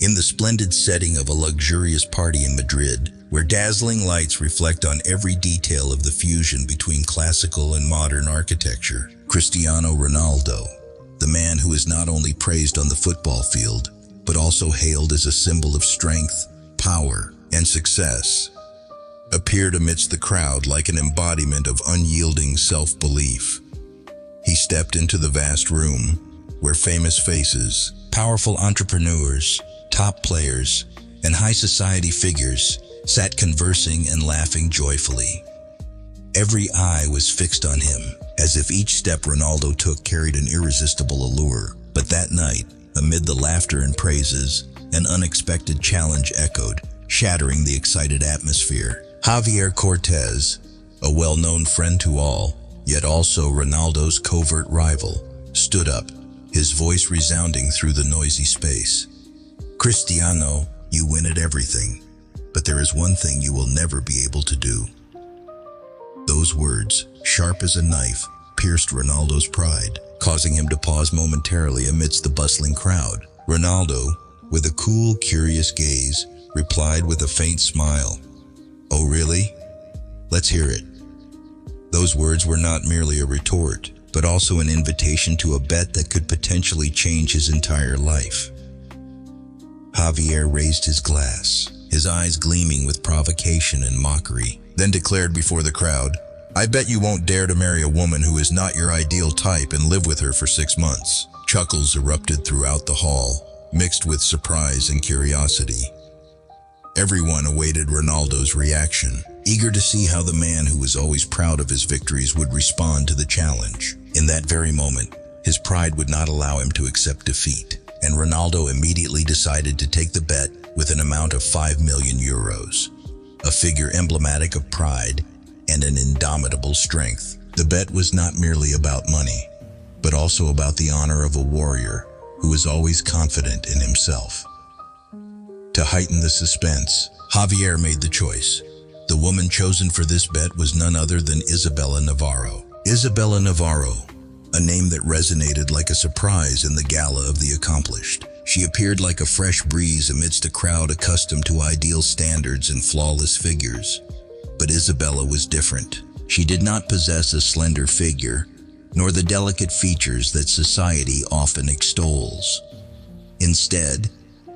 In the splendid setting of a luxurious party in Madrid, where dazzling lights reflect on every detail of the fusion between classical and modern architecture, Cristiano Ronaldo, the man who is not only praised on the football field, but also hailed as a symbol of strength, power, and success, appeared amidst the crowd like an embodiment of unyielding self-belief. He stepped into the vast room, where famous faces, powerful entrepreneurs, top players, and high society figures sat conversing and laughing joyfully. Every eye was fixed on him, as if each step Ronaldo took carried an irresistible allure. But that night, amid the laughter and praises, an unexpected challenge echoed, shattering the excited atmosphere. Javier Cortez, a well-known friend to all, yet also Ronaldo's covert rival, stood up, his voice resounding through the noisy space. "Cristiano, you win at everything, but there is one thing you will never be able to do." Those words, sharp as a knife, pierced Ronaldo's pride, causing him to pause momentarily amidst the bustling crowd. Ronaldo, with a cool, curious gaze, replied with a faint smile, "Oh really? Let's hear it." Those words were not merely a retort, but also an invitation to a bet that could potentially change his entire life. Javier raised his glass, his eyes gleaming with provocation and mockery, then declared before the crowd, "I bet you won't dare to marry a woman who is not your ideal type and live with her for 6 months." Chuckles erupted throughout the hall, mixed with surprise and curiosity. Everyone awaited Ronaldo's reaction, eager to see how the man who was always proud of his victories would respond to the challenge. In that very moment, his pride would not allow him to accept defeat, and Ronaldo immediately decided to take the bet with an amount of 5 million euros, a figure emblematic of pride and an indomitable strength. The bet was not merely about money, but also about the honor of a warrior who was always confident in himself. To heighten the suspense, Javier made the choice. The woman chosen for this bet was none other than Isabella Navarro. Isabella Navarro, a name that resonated like a surprise in the gala of the accomplished. She appeared like a fresh breeze amidst a crowd accustomed to ideal standards and flawless figures. But Isabella was different. She did not possess a slender figure, nor the delicate features that society often extols. Instead,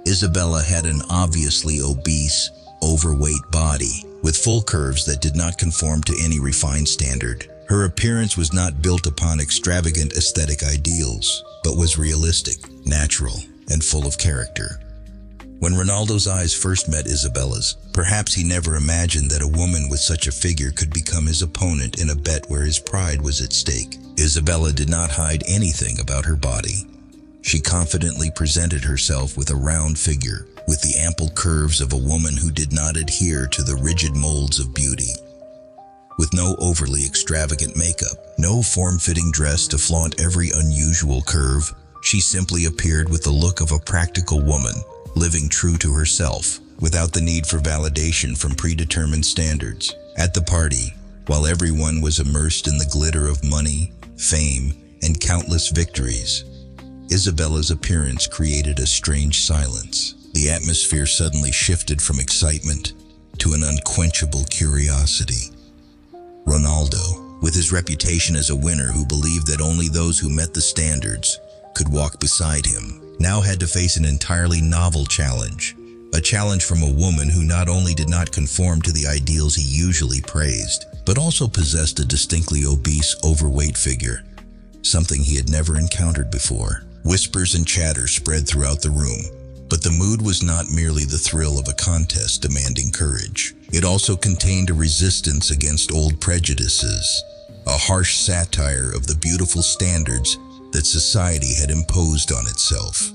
Isabella had an obviously obese, overweight body, with full curves that did not conform to any refined standard. Her appearance was not built upon extravagant aesthetic ideals, but was realistic, natural, and full of character. When Ronaldo's eyes first met Isabella's, perhaps he never imagined that a woman with such a figure could become his opponent in a bet where his pride was at stake. Isabella did not hide anything about her body. She confidently presented herself with a round figure, with the ample curves of a woman who did not adhere to the rigid molds of beauty. With no overly extravagant makeup, no form-fitting dress to flaunt every unusual curve, she simply appeared with the look of a practical woman, living true to herself, without the need for validation from predetermined standards. At the party, while everyone was immersed in the glitter of money, fame, and countless victories, Isabella's appearance created a strange silence. The atmosphere suddenly shifted from excitement to an unquenchable curiosity. Ronaldo, with his reputation as a winner who believed that only those who met the standards could walk beside him, now had to face an entirely novel challenge. A challenge from a woman who not only did not conform to the ideals he usually praised, but also possessed a distinctly obese, overweight figure, something he had never encountered before. Whispers and chatter spread throughout the room, but the mood was not merely the thrill of a contest demanding courage. It also contained a resistance against old prejudices, a harsh satire of the beautiful standards that society had imposed on itself.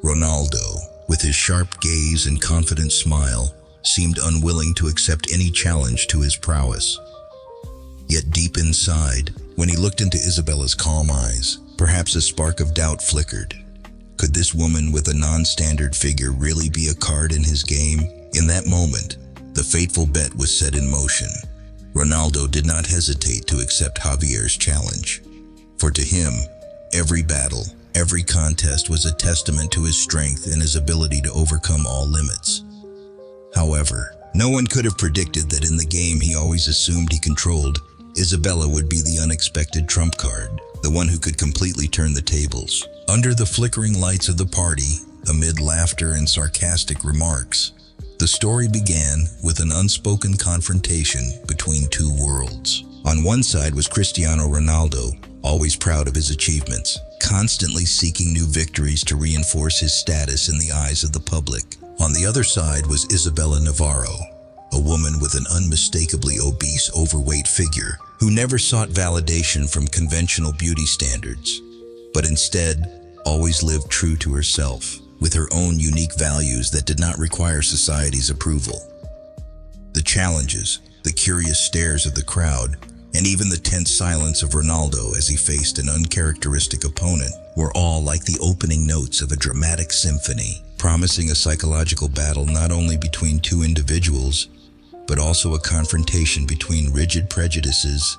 Ronaldo, with his sharp gaze and confident smile, seemed unwilling to accept any challenge to his prowess. Yet deep inside, when he looked into Isabella's calm eyes, perhaps a spark of doubt flickered. Could this woman with a non-standard figure really be a card in his game? In that moment, the fateful bet was set in motion. Ronaldo did not hesitate to accept Javier's challenge, for to him, every battle, Every contest was a testament to his strength and his ability to overcome all limits. However, no one could have predicted that in the game he always assumed he controlled, Isabella would be the unexpected trump card, the one who could completely turn the tables. Under the flickering lights of the party, amid laughter and sarcastic remarks, the story began with an unspoken confrontation between two worlds. On one side was Cristiano Ronaldo, always proud of his achievements, constantly seeking new victories to reinforce his status in the eyes of the public. On the other side was Isabella Navarro, a woman with an unmistakably obese, overweight figure who never sought validation from conventional beauty standards, but instead always lived true to herself, with her own unique values that did not require society's approval. The challenges, the curious stares of the crowd, and even the tense silence of Ronaldo as he faced an uncharacteristic opponent were all like the opening notes of a dramatic symphony, promising a psychological battle not only between two individuals, but also a confrontation between rigid prejudices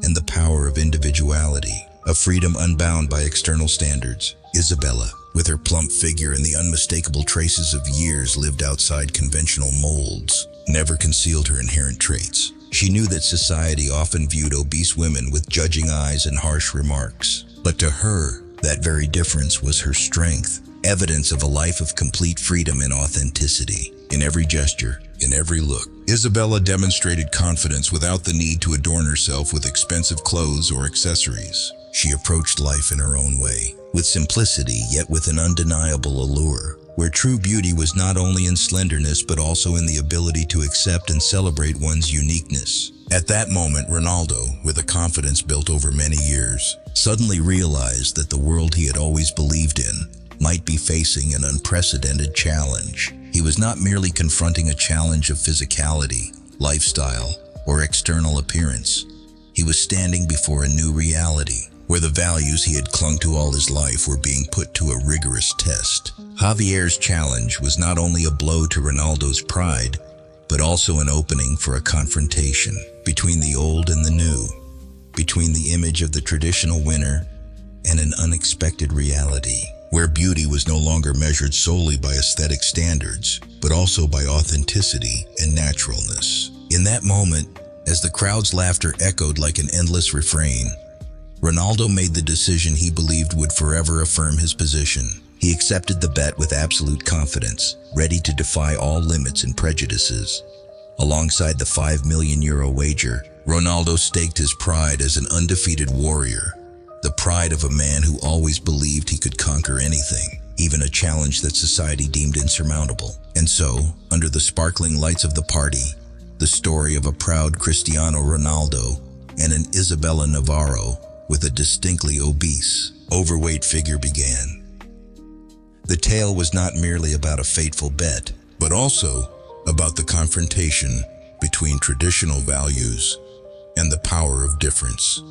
and the power of individuality, a freedom unbound by external standards. Isabella, with her plump figure and the unmistakable traces of years lived outside conventional molds, never concealed her inherent traits. She knew that society often viewed obese women with judging eyes and harsh remarks. But to her, that very difference was her strength, evidence of a life of complete freedom and authenticity. In every gesture, in every look, Isabella demonstrated confidence without the need to adorn herself with expensive clothes or accessories. She approached life in her own way, with simplicity yet with an undeniable allure, where true beauty was not only in slenderness but also in the ability to accept and celebrate one's uniqueness. At that moment, Ronaldo, with a confidence built over many years, suddenly realized that the world he had always believed in might be facing an unprecedented challenge. He was not merely confronting a challenge of physicality, lifestyle, or external appearance. He was standing before a new reality, where the values he had clung to all his life were being put to a rigorous test. Javier's challenge was not only a blow to Ronaldo's pride, but also an opening for a confrontation between the old and the new, between the image of the traditional winner and an unexpected reality, where beauty was no longer measured solely by aesthetic standards, but also by authenticity and naturalness. In that moment, as the crowd's laughter echoed like an endless refrain, Ronaldo made the decision he believed would forever affirm his position. He accepted the bet with absolute confidence, ready to defy all limits and prejudices. Alongside the €5 million wager, Ronaldo staked his pride as an undefeated warrior, the pride of a man who always believed he could conquer anything, even a challenge that society deemed insurmountable. And so, under the sparkling lights of the party, the story of a proud Cristiano Ronaldo and an Isabella Navarro with a distinctly obese, overweight figure began. The tale was not merely about a fateful bet, but also about the confrontation between traditional values and the power of difference.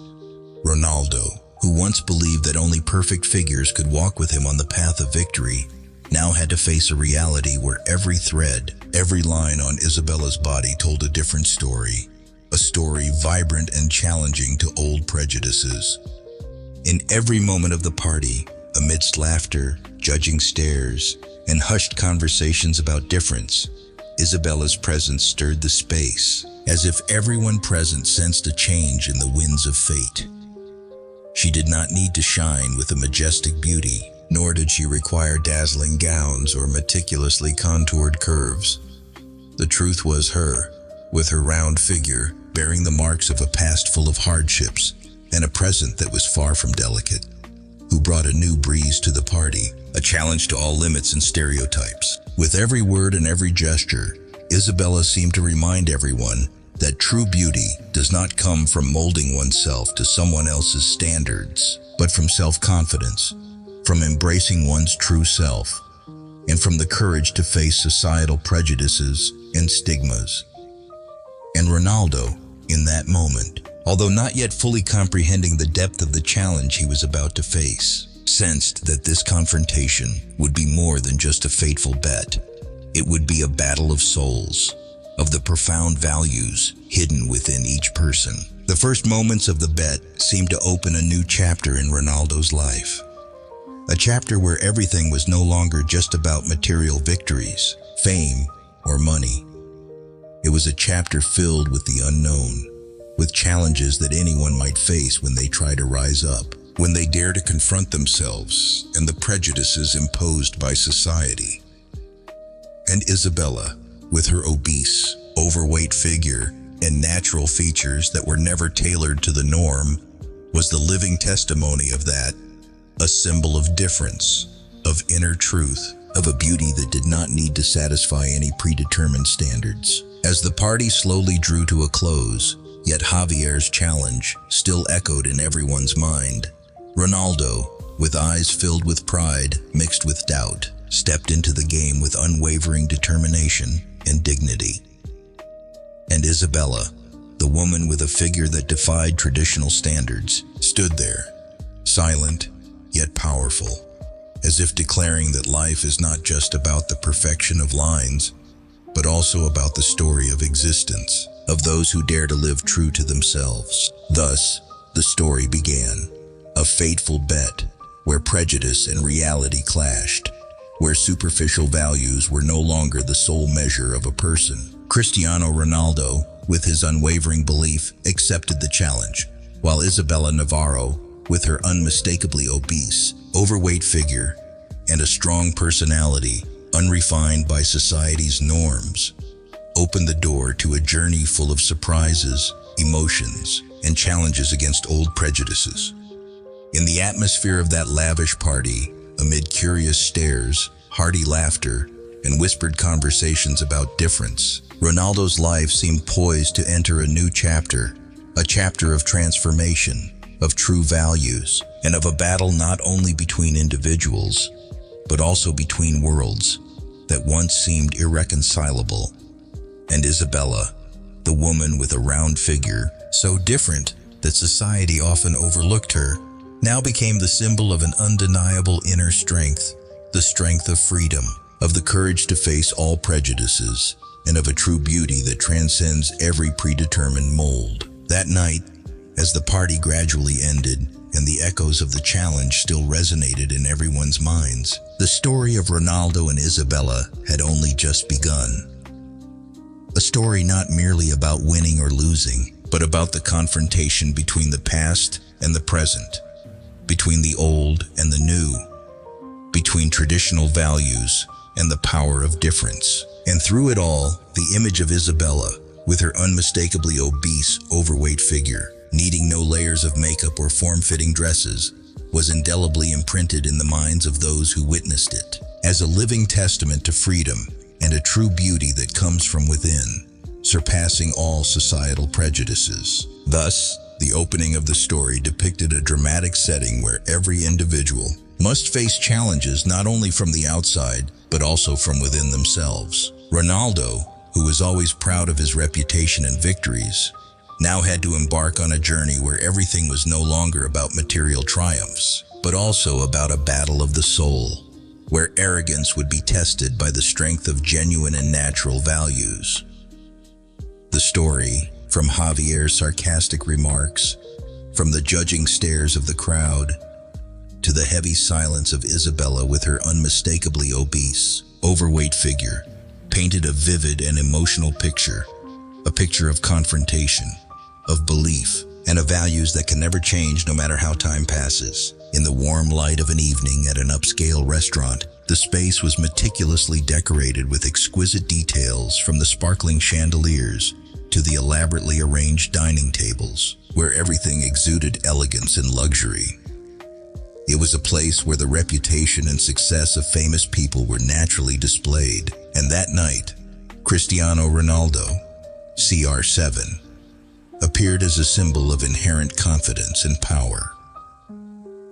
Ronaldo, who once believed that only perfect figures could walk with him on the path of victory, now had to face a reality where every thread, every line on Isabella's body told a different story, a story vibrant and challenging to old prejudices. In every moment of the party, amidst laughter, judging stares, and hushed conversations about difference, Isabella's presence stirred the space, as if everyone present sensed a change in the winds of fate. She did not need to shine with a majestic beauty, nor did she require dazzling gowns or meticulously contoured curves. The truth was her, with her round figure bearing the marks of a past full of hardships and a present that was far from delicate, who brought a new breeze to the party, a challenge to all limits and stereotypes. With every word and every gesture, Isabella seemed to remind everyone that true beauty does not come from molding oneself to someone else's standards, but from self-confidence, from embracing one's true self, and from the courage to face societal prejudices and stigmas. And Ronaldo, in that moment, although not yet fully comprehending the depth of the challenge he was about to face, sensed that this confrontation would be more than just a fateful bet. It would be a battle of souls, of the profound values hidden within each person. The first moments of the bet seemed to open a new chapter in Ronaldo's life. A chapter where everything was no longer just about material victories, fame, or money. It was a chapter filled with the unknown, with challenges that anyone might face when they try to rise up, when they dare to confront themselves and the prejudices imposed by society. And Isabella, with her obese, overweight figure and natural features that were never tailored to the norm, was the living testimony of that, a symbol of difference, of inner truth, of a beauty that did not need to satisfy any predetermined standards. As the party slowly drew to a close, yet Javier's challenge still echoed in everyone's mind. Ronaldo, with eyes filled with pride mixed with doubt, stepped into the game with unwavering determination and dignity. And Isabella, the woman with a figure that defied traditional standards, stood there, silent yet powerful, as if declaring that life is not just about the perfection of lines, but also about the story of existence, of those who dare to live true to themselves. Thus, the story began, a fateful bet where prejudice and reality clashed, where superficial values were no longer the sole measure of a person. Cristiano Ronaldo, with his unwavering belief, accepted the challenge, while Isabella Navarro, with her unmistakably obese, overweight figure and a strong personality, unrefined by society's norms, opened the door to a journey full of surprises, emotions, and challenges against old prejudices. In the atmosphere of that lavish party, amid curious stares, hearty laughter, and whispered conversations about difference, Ronaldo's life seemed poised to enter a new chapter, a chapter of transformation, of true values, and of a battle not only between individuals, but also between worlds that once seemed irreconcilable. And Isabella, the woman with a round figure, so different that society often overlooked her, now became the symbol of an undeniable inner strength, the strength of freedom, of the courage to face all prejudices, and of a true beauty that transcends every predetermined mold. That night, as the party gradually ended and the echoes of the challenge still resonated in everyone's minds, the story of Ronaldo and Isabella had only just begun. A story not merely about winning or losing, but about the confrontation between the past and the present, between the old and the new, between traditional values and the power of difference. And through it all, the image of Isabella, with her unmistakably obese, overweight figure, needing no layers of makeup or form-fitting dresses, was indelibly imprinted in the minds of those who witnessed it, as a living testament to freedom and a true beauty that comes from within, surpassing all societal prejudices. Thus, the opening of the story depicted a dramatic setting where every individual must face challenges not only from the outside, but also from within themselves. Ronaldo, who was always proud of his reputation and victories, now had to embark on a journey where everything was no longer about material triumphs, but also about a battle of the soul, where arrogance would be tested by the strength of genuine and natural values. The story, from Javier's sarcastic remarks, from the judging stares of the crowd, to the heavy silence of Isabella with her unmistakably obese, overweight figure, painted a vivid and emotional picture, a picture of confrontation, of belief, and of values that can never change no matter how time passes. In the warm light of an evening at an upscale restaurant, the space was meticulously decorated with exquisite details, from the sparkling chandeliers to the elaborately arranged dining tables, where everything exuded elegance and luxury. It was a place where the reputation and success of famous people were naturally displayed, and that night, Cristiano Ronaldo, CR7, appeared as a symbol of inherent confidence and power.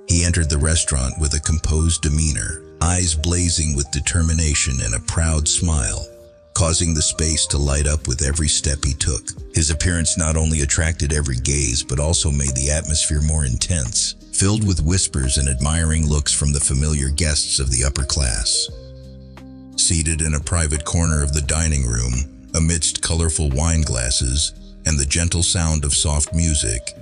He entered the restaurant with a composed demeanor, eyes blazing with determination and a proud smile, causing the space to light up with every step he took. His appearance not only attracted every gaze, but also made the atmosphere more intense, filled with whispers and admiring looks from the familiar guests of the upper class. Seated in a private corner of the dining room, amidst colorful wine glasses and the gentle sound of soft music,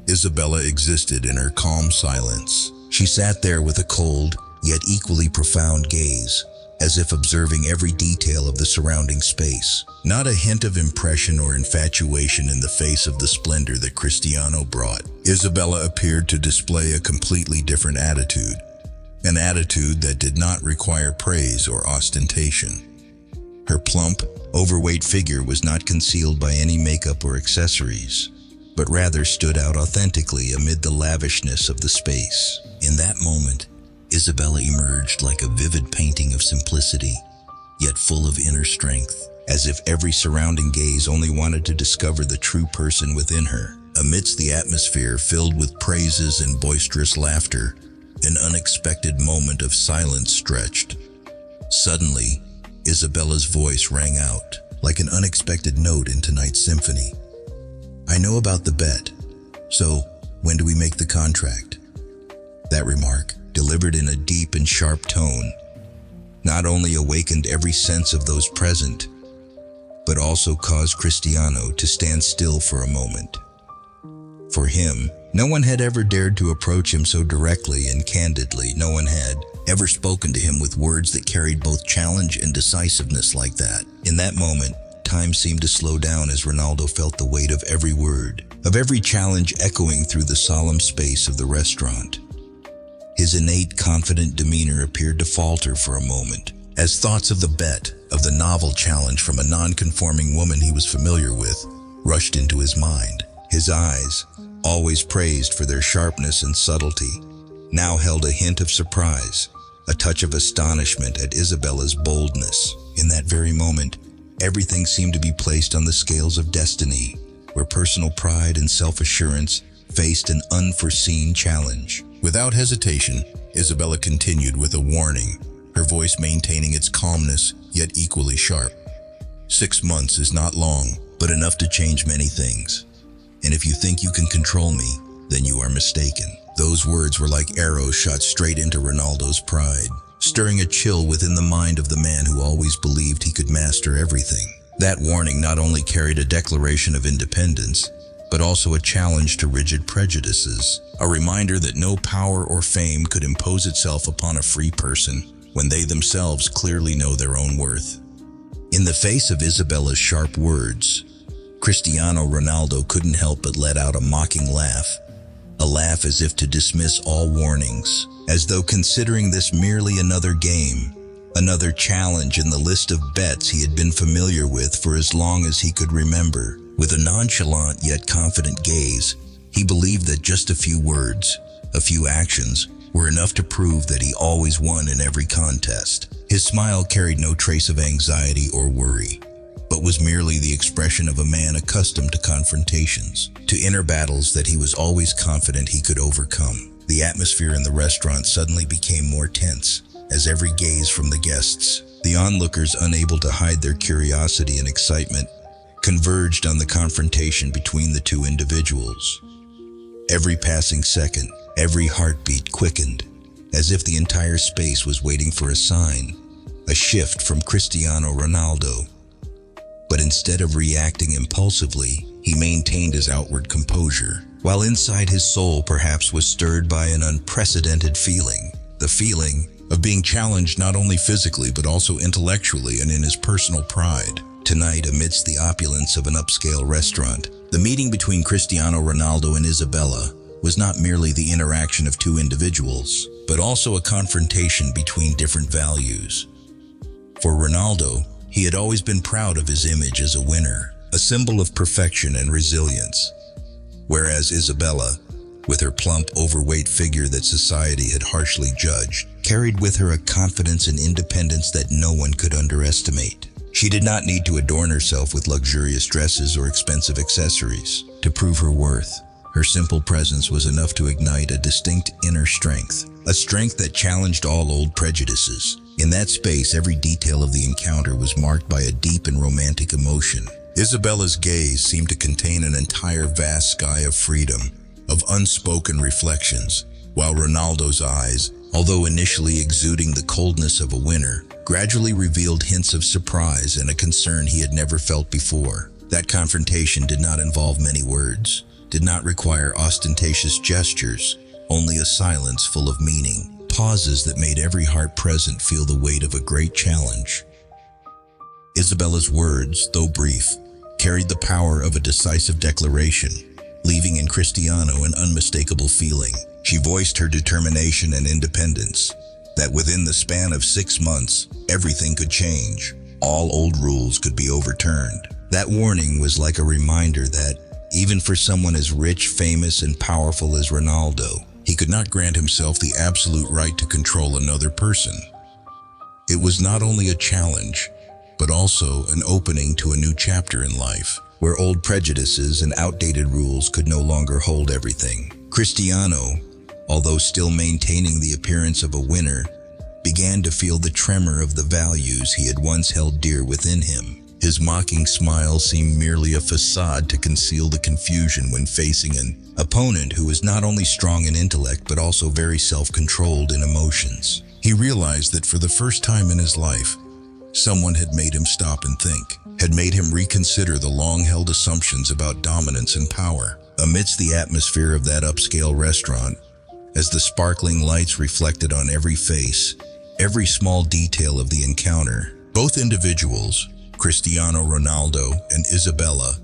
Isabella existed in her calm silence. She sat there with a cold, yet equally profound gaze, as if observing every detail of the surrounding space. Not a hint of impression or infatuation in the face of the splendor that Cristiano brought. Isabella appeared to display a completely different attitude, an attitude that did not require praise or ostentation. Her plump, overweight figure was not concealed by any makeup or accessories, but rather stood out authentically amid the lavishness of the space. In that moment, Isabella emerged like a vivid painting of simplicity, yet full of inner strength, as if every surrounding gaze only wanted to discover the true person within her. Amidst the atmosphere filled with praises and boisterous laughter, an unexpected moment of silence stretched. Suddenly, Isabella's voice rang out, like an unexpected note in tonight's symphony. "I know about the bet, so when do we make the contract?" That remark, delivered in a deep and sharp tone, not only awakened every sense of those present, but also caused Cristiano to stand still for a moment. For him, no one had ever dared to approach him so directly and candidly. No one had ever spoken to him with words that carried both challenge and decisiveness like that. In that moment, time seemed to slow down as Ronaldo felt the weight of every word, of every challenge echoing through the solemn space of the restaurant. His innate, confident demeanor appeared to falter for a moment, as thoughts of the bet, of the novel challenge from a non-conforming woman he was familiar with, rushed into his mind. His eyes, always praised for their sharpness and subtlety, now held a hint of surprise, a touch of astonishment at Isabella's boldness. In that very moment, everything seemed to be placed on the scales of destiny, where personal pride and self-assurance faced an unforeseen challenge. Without hesitation, Isabella continued with a warning, her voice maintaining its calmness, yet equally sharp. 6 months is not long, but enough to change many things. And if you think you can control me, then you are mistaken. Those words were like arrows shot straight into Ronaldo's pride, stirring a chill within the mind of the man who always believed he could master everything. That warning not only carried a declaration of independence, but also a challenge to rigid prejudices, a reminder that no power or fame could impose itself upon a free person when they themselves clearly know their own worth. In the face of Isabella's sharp words, Cristiano Ronaldo couldn't help but let out a mocking laugh, a laugh as if to dismiss all warnings, as though considering this merely another game, another challenge in the list of bets he had been familiar with for as long as he could remember. With a nonchalant yet confident gaze, he believed that just a few words, a few actions, were enough to prove that he always won in every contest. His smile carried no trace of anxiety or worry, but was merely the expression of a man accustomed to confrontations, to inner battles that he was always confident he could overcome. The atmosphere in the restaurant suddenly became more tense, as every gaze from the guests, the onlookers unable to hide their curiosity and excitement, converged on the confrontation between the two individuals. Every passing second, every heartbeat quickened, as if the entire space was waiting for a sign, a shift from Cristiano Ronaldo. But instead of reacting impulsively, he maintained his outward composure, while inside his soul perhaps was stirred by an unprecedented feeling, the feeling of being challenged not only physically but also intellectually and in his personal pride. Tonight, amidst the opulence of an upscale restaurant, the meeting between Cristiano Ronaldo and Isabella was not merely the interaction of two individuals, but also a confrontation between different values. For Ronaldo, he had always been proud of his image as a winner, a symbol of perfection and resilience, whereas Isabella, with her plump, overweight figure that society had harshly judged, carried with her a confidence and independence that no one could underestimate. She did not need to adorn herself with luxurious dresses or expensive accessories to prove her worth. Her simple presence was enough to ignite a distinct inner strength, a strength that challenged all old prejudices. In that space, every detail of the encounter was marked by a deep and romantic emotion. Isabella's gaze seemed to contain an entire vast sky of freedom, of unspoken reflections, while Ronaldo's eyes, although initially exuding the coldness of a winner, gradually revealed hints of surprise and a concern he had never felt before. That confrontation did not involve many words, did not require ostentatious gestures, only a silence full of meaning, pauses that made every heart present feel the weight of a great challenge. Isabella's words, though brief, carried the power of a decisive declaration, leaving in Cristiano an unmistakable feeling. She voiced her determination and independence, that within the span of 6 months, everything could change. All old rules could be overturned. That warning was like a reminder that, even for someone as rich, famous, and powerful as Ronaldo, he could not grant himself the absolute right to control another person. It was not only a challenge, but also an opening to a new chapter in life, where old prejudices and outdated rules could no longer hold everything. Cristiano, although still maintaining the appearance of a winner, began to feel the tremor of the values he had once held dear within him. His mocking smile seemed merely a facade to conceal the confusion when facing an opponent who was not only strong in intellect but also very self-controlled in emotions. He realized that for the first time in his life, someone had made him stop and think, had made him reconsider the long-held assumptions about dominance and power. Amidst the atmosphere of that upscale restaurant, as the sparkling lights reflected on every face, every small detail of the encounter, both individuals, Cristiano Ronaldo and Isabella,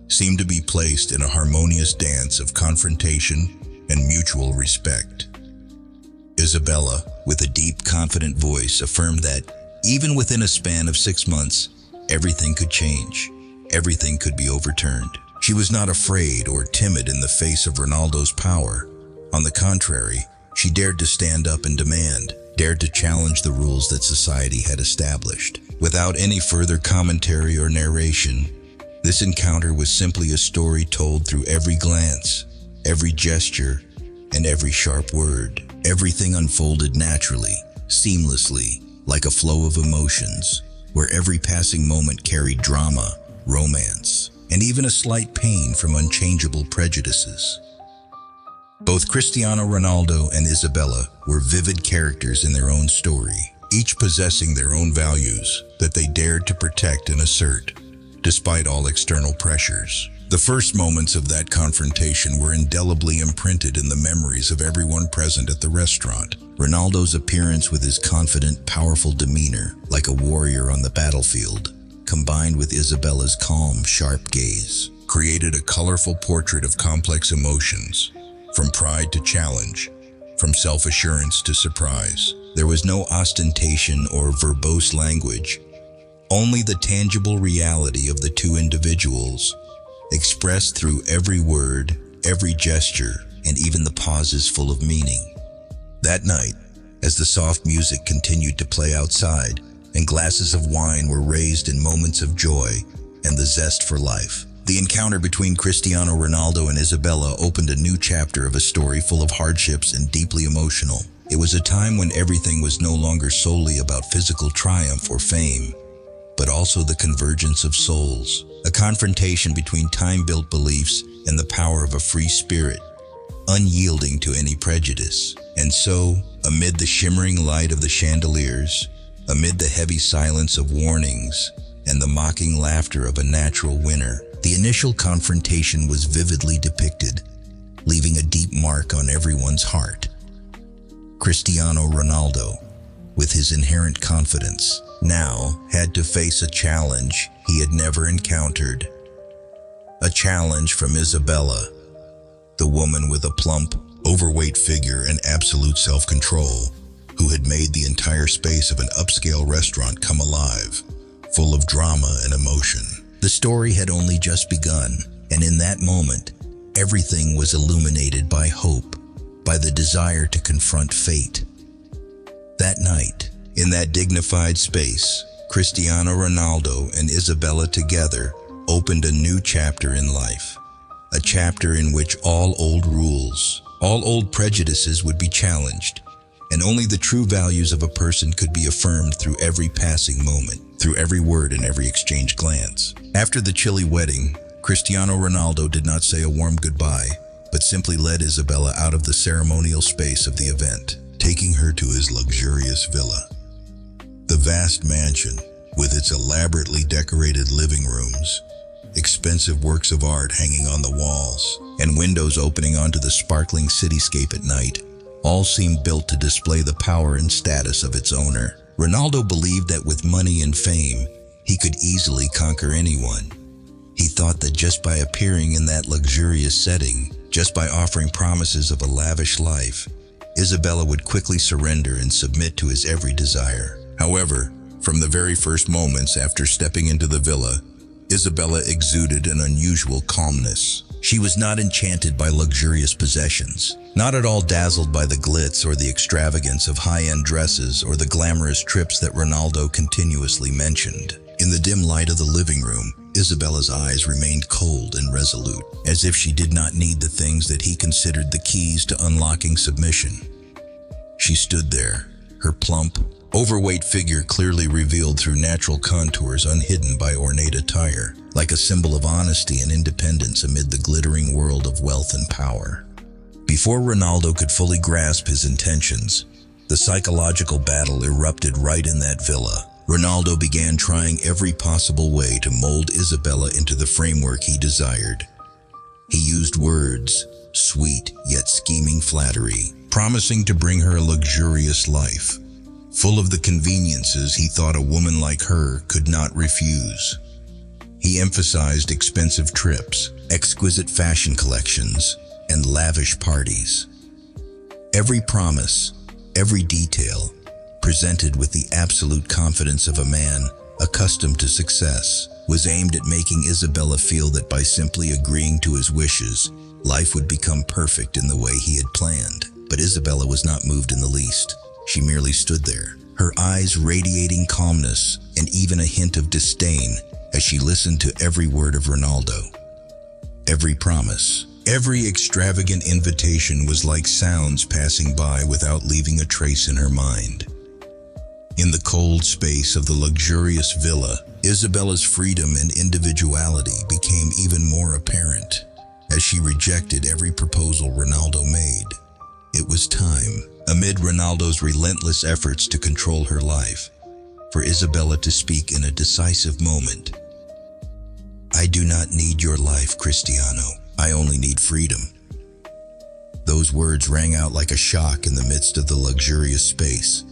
seemed to be placed in a harmonious dance of confrontation and mutual respect. Isabella, with a deep, confident voice, affirmed that, even within a span of 6 months, everything could change, everything could be overturned. She was not afraid or timid in the face of Ronaldo's power. On the contrary, she dared to stand up and demand, dared to challenge the rules that society had established. Without any further commentary or narration, this encounter was simply a story told through every glance, every gesture, and every sharp word. Everything unfolded naturally, seamlessly, like a flow of emotions, where every passing moment carried drama, romance, and even a slight pain from unchangeable prejudices. Both Cristiano Ronaldo and Isabella were vivid characters in their own story, each possessing their own values that they dared to protect and assert, despite all external pressures. The first moments of that confrontation were indelibly imprinted in the memories of everyone present at the restaurant. Ronaldo's appearance, with his confident, powerful demeanor, like a warrior on the battlefield, combined with Isabella's calm, sharp gaze, created a colorful portrait of complex emotions, from pride to challenge, from self-assurance to surprise. There was no ostentation or verbose language, only the tangible reality of the two individuals, expressed through every word, every gesture, and even the pauses full of meaning. That night, as the soft music continued to play outside, and glasses of wine were raised in moments of joy and the zest for life, the encounter between Cristiano Ronaldo and Isabella opened a new chapter of a story full of hardships and deeply emotional. It was a time when everything was no longer solely about physical triumph or fame, but also the convergence of souls, a confrontation between time-built beliefs and the power of a free spirit, unyielding to any prejudice. And so, amid the shimmering light of the chandeliers, amid the heavy silence of warnings, and the mocking laughter of a natural winner, the initial confrontation was vividly depicted, leaving a deep mark on everyone's heart. Cristiano Ronaldo, with his inherent confidence, now had to face a challenge he had never encountered. A challenge from Isabella, the woman with a plump, overweight figure and absolute self-control, who had made the entire space of an upscale restaurant come alive, full of drama and emotion. The story had only just begun, and in that moment, everything was illuminated by hope, by the desire to confront fate. That night, in that dignified space, Cristiano Ronaldo and Isabella together opened a new chapter in life, a chapter in which all old rules, all old prejudices would be challenged, and only the true values of a person could be affirmed through every passing moment, through every word and every exchanged glance. After the chilly wedding, Cristiano Ronaldo did not say a warm goodbye, but simply led Isabella out of the ceremonial space of the event, taking her to his luxurious villa. The vast mansion, with its elaborately decorated living rooms, expensive works of art hanging on the walls, and windows opening onto the sparkling cityscape at night, All seemed built to display the power and status of its owner. Ronaldo believed that with money and fame, he could easily conquer anyone. He thought that just by appearing in that luxurious setting, just by offering promises of a lavish life, Isabella would quickly surrender and submit to his every desire. However, from the very first moments after stepping into the villa, Isabella exuded an unusual calmness. She was not enchanted by luxurious possessions, not at all dazzled by the glitz or the extravagance of high-end dresses or the glamorous trips that Ronaldo continuously mentioned. In the dim light of the living room, Isabella's eyes remained cold and resolute, as if she did not need the things that he considered the keys to unlocking submission. She stood there, her plump, overweight figure clearly revealed through natural contours unhidden by ornate attire, like a symbol of honesty and independence amid the glittering world of wealth and power. Before Ronaldo could fully grasp his intentions, the psychological battle erupted right in that villa. Ronaldo began trying every possible way to mold Isabella into the framework he desired. He used words, sweet yet scheming flattery, promising to bring her a luxurious life, full of the conveniences he thought a woman like her could not refuse. He emphasized expensive trips, exquisite fashion collections, and lavish parties. Every promise, every detail, presented with the absolute confidence of a man accustomed to success, was aimed at making Isabella feel that by simply agreeing to his wishes, life would become perfect in the way he had planned. But Isabella was not moved in the least. She merely stood there, her eyes radiating calmness and even a hint of disdain as she listened to every word of Ronaldo. Every promise, every extravagant invitation was like sounds passing by without leaving a trace in her mind. In the cold space of the luxurious villa, Isabella's freedom and individuality became even more apparent as she rejected every proposal Ronaldo made. It was time, amid Ronaldo's relentless efforts to control her life, for Isabella to speak in a decisive moment. "I do not need your life, Cristiano. I only need freedom." Those words rang out like a shock in the midst of the luxurious space,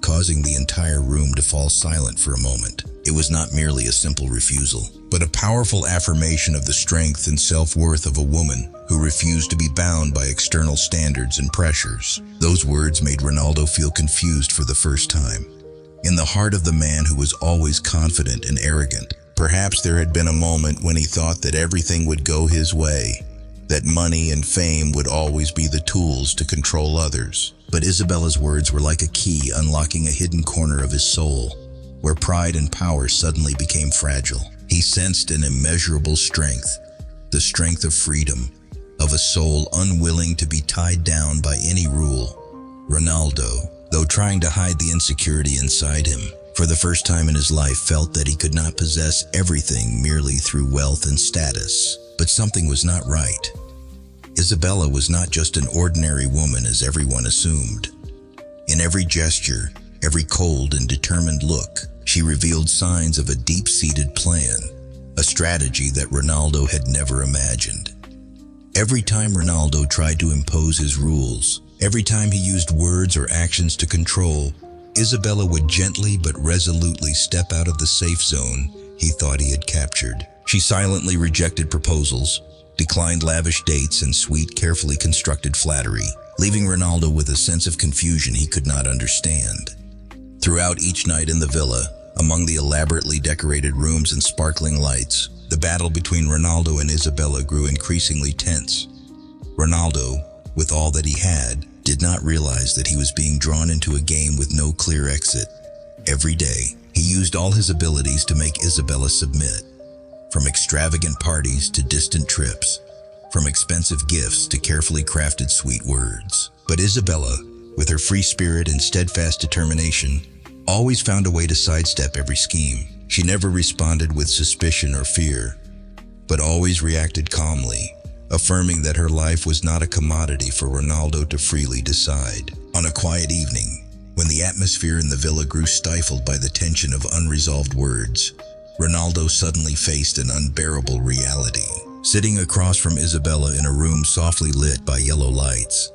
causing the entire room to fall silent for a moment. It was not merely a simple refusal, but a powerful affirmation of the strength and self-worth of a woman who refused to be bound by external standards and pressures. Those words made Ronaldo feel confused for the first time. In the heart of the man who was always confident and arrogant, perhaps there had been a moment when he thought that everything would go his way, that money and fame would always be the tools to control others. But Isabella's words were like a key unlocking a hidden corner of his soul, where pride and power suddenly became fragile. He sensed an immeasurable strength, the strength of freedom, of a soul unwilling to be tied down by any rule. Ronaldo, though trying to hide the insecurity inside him, for the first time in his life felt that he could not possess everything merely through wealth and status. But something was not right. Isabella was not just an ordinary woman as everyone assumed. In every gesture, every cold and determined look, she revealed signs of a deep-seated plan, a strategy that Ronaldo had never imagined. Every time Ronaldo tried to impose his rules, every time he used words or actions to control, Isabella would gently but resolutely step out of the safe zone he thought he had captured. She silently rejected proposals, declined lavish dates and sweet, carefully constructed flattery, leaving Ronaldo with a sense of confusion he could not understand. Throughout each night in the villa, among the elaborately decorated rooms and sparkling lights, the battle between Ronaldo and Isabella grew increasingly tense. Ronaldo, with all that he had, did not realize that he was being drawn into a game with no clear exit. Every day, he used all his abilities to make Isabella submit. From extravagant parties to distant trips, from expensive gifts to carefully crafted sweet words. But Isabella, with her free spirit and steadfast determination, always found a way to sidestep every scheme. She never responded with suspicion or fear, but always reacted calmly, affirming that her life was not a commodity for Ronaldo to freely decide. On a quiet evening, when the atmosphere in the villa grew stifled by the tension of unresolved words, Ronaldo suddenly faced an unbearable reality. Sitting across from Isabella in a room softly lit by yellow lights,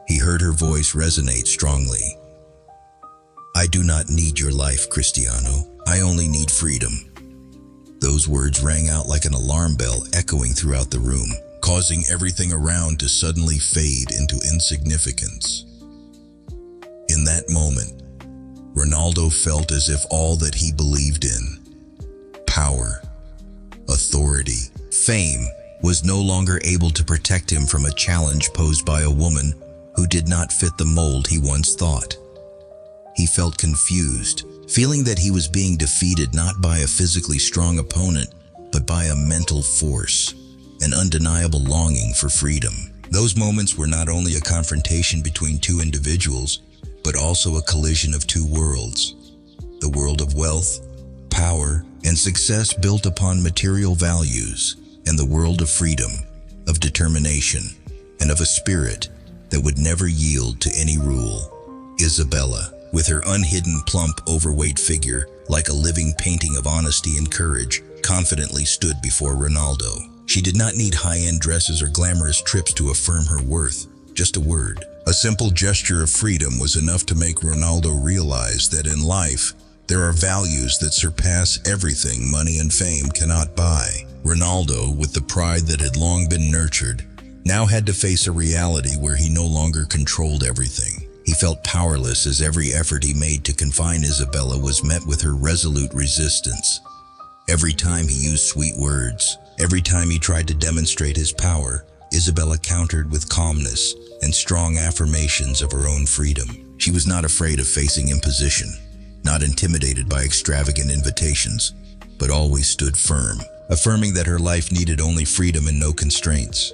He heard her voice resonate strongly. "I do not need your life, Cristiano. I only need freedom." Those words rang out like an alarm bell, echoing throughout the room, causing everything around to suddenly fade into insignificance. In that moment, Ronaldo felt as if all that he believed in, power, authority, fame, was no longer able to protect him from a challenge posed by a woman who did not fit the mold he once thought. He felt confused, feeling that he was being defeated not by a physically strong opponent, but by a mental force, an undeniable longing for freedom. Those moments were not only a confrontation between two individuals, but also a collision of two worlds. The world of wealth, power, and success built upon material values, and the world of freedom, of determination, and of a spirit that would never yield to any rule. Isabella, with her unhidden, plump, overweight figure, like a living painting of honesty and courage, confidently stood before Ronaldo. She did not need high-end dresses or glamorous trips to affirm her worth, just a word. A simple gesture of freedom was enough to make Ronaldo realize that in life, there are values that surpass everything money and fame cannot buy. Ronaldo, with the pride that had long been nurtured, now had to face a reality where he no longer controlled everything. He felt powerless as every effort he made to confine Isabella was met with her resolute resistance. Every time he used sweet words, every time he tried to demonstrate his power, Isabella countered with calmness and strong affirmations of her own freedom. She was not afraid of facing imposition, not intimidated by extravagant invitations, but always stood firm, affirming that her life needed only freedom and no constraints.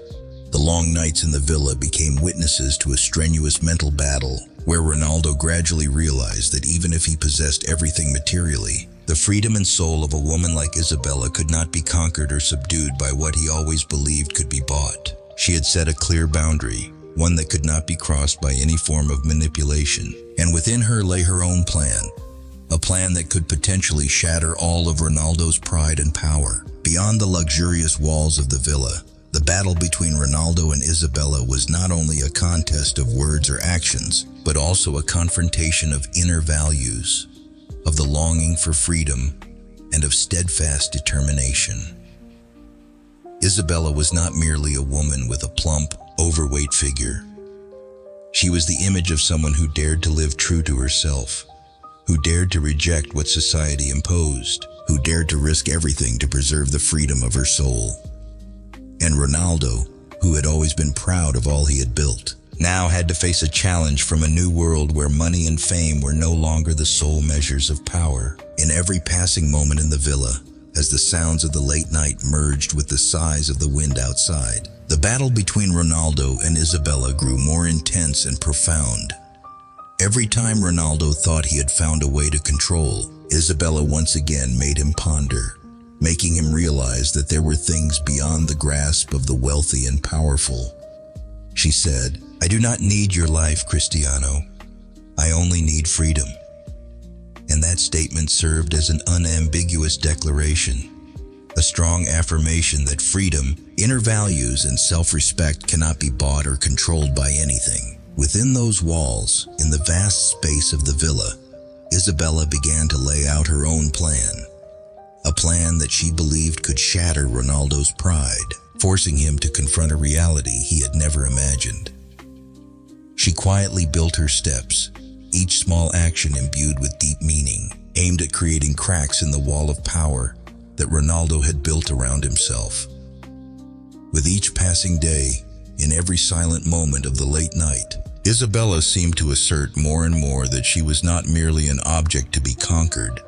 The long nights in the villa became witnesses to a strenuous mental battle, where Ronaldo gradually realized that even if he possessed everything materially, the freedom and soul of a woman like Isabella could not be conquered or subdued by what he always believed could be bought. She had set a clear boundary, one that could not be crossed by any form of manipulation, and within her lay her own plan, a plan that could potentially shatter all of Ronaldo's pride and power. Beyond the luxurious walls of the villa, the battle between Ronaldo and Isabella was not only a contest of words or actions, but also a confrontation of inner values, of the longing for freedom, and of steadfast determination. Isabella was not merely a woman with a plump, overweight figure. She was the image of someone who dared to live true to herself, who dared to reject what society imposed, who dared to risk everything to preserve the freedom of her soul. And Ronaldo, who had always been proud of all he had built, now had to face a challenge from a new world where money and fame were no longer the sole measures of power. In every passing moment in the villa, as the sounds of the late night merged with the sighs of the wind outside, the battle between Ronaldo and Isabella grew more intense and profound. Every time Ronaldo thought he had found a way to control, Isabella once again made him ponder, making him realize that there were things beyond the grasp of the wealthy and powerful. She said, "I do not need your life, Cristiano. I only need freedom." And that statement served as an unambiguous declaration, a strong affirmation that freedom, inner values, and self-respect cannot be bought or controlled by anything. Within those walls, in the vast space of the villa, Isabella began to lay out her own plan, a plan that she believed could shatter Ronaldo's pride, forcing him to confront a reality he had never imagined. She quietly built her steps, each small action imbued with deep meaning, aimed at creating cracks in the wall of power that Ronaldo had built around himself. With each passing day, in every silent moment of the late night, Isabella seemed to assert more and more that she was not merely an object to be conquered,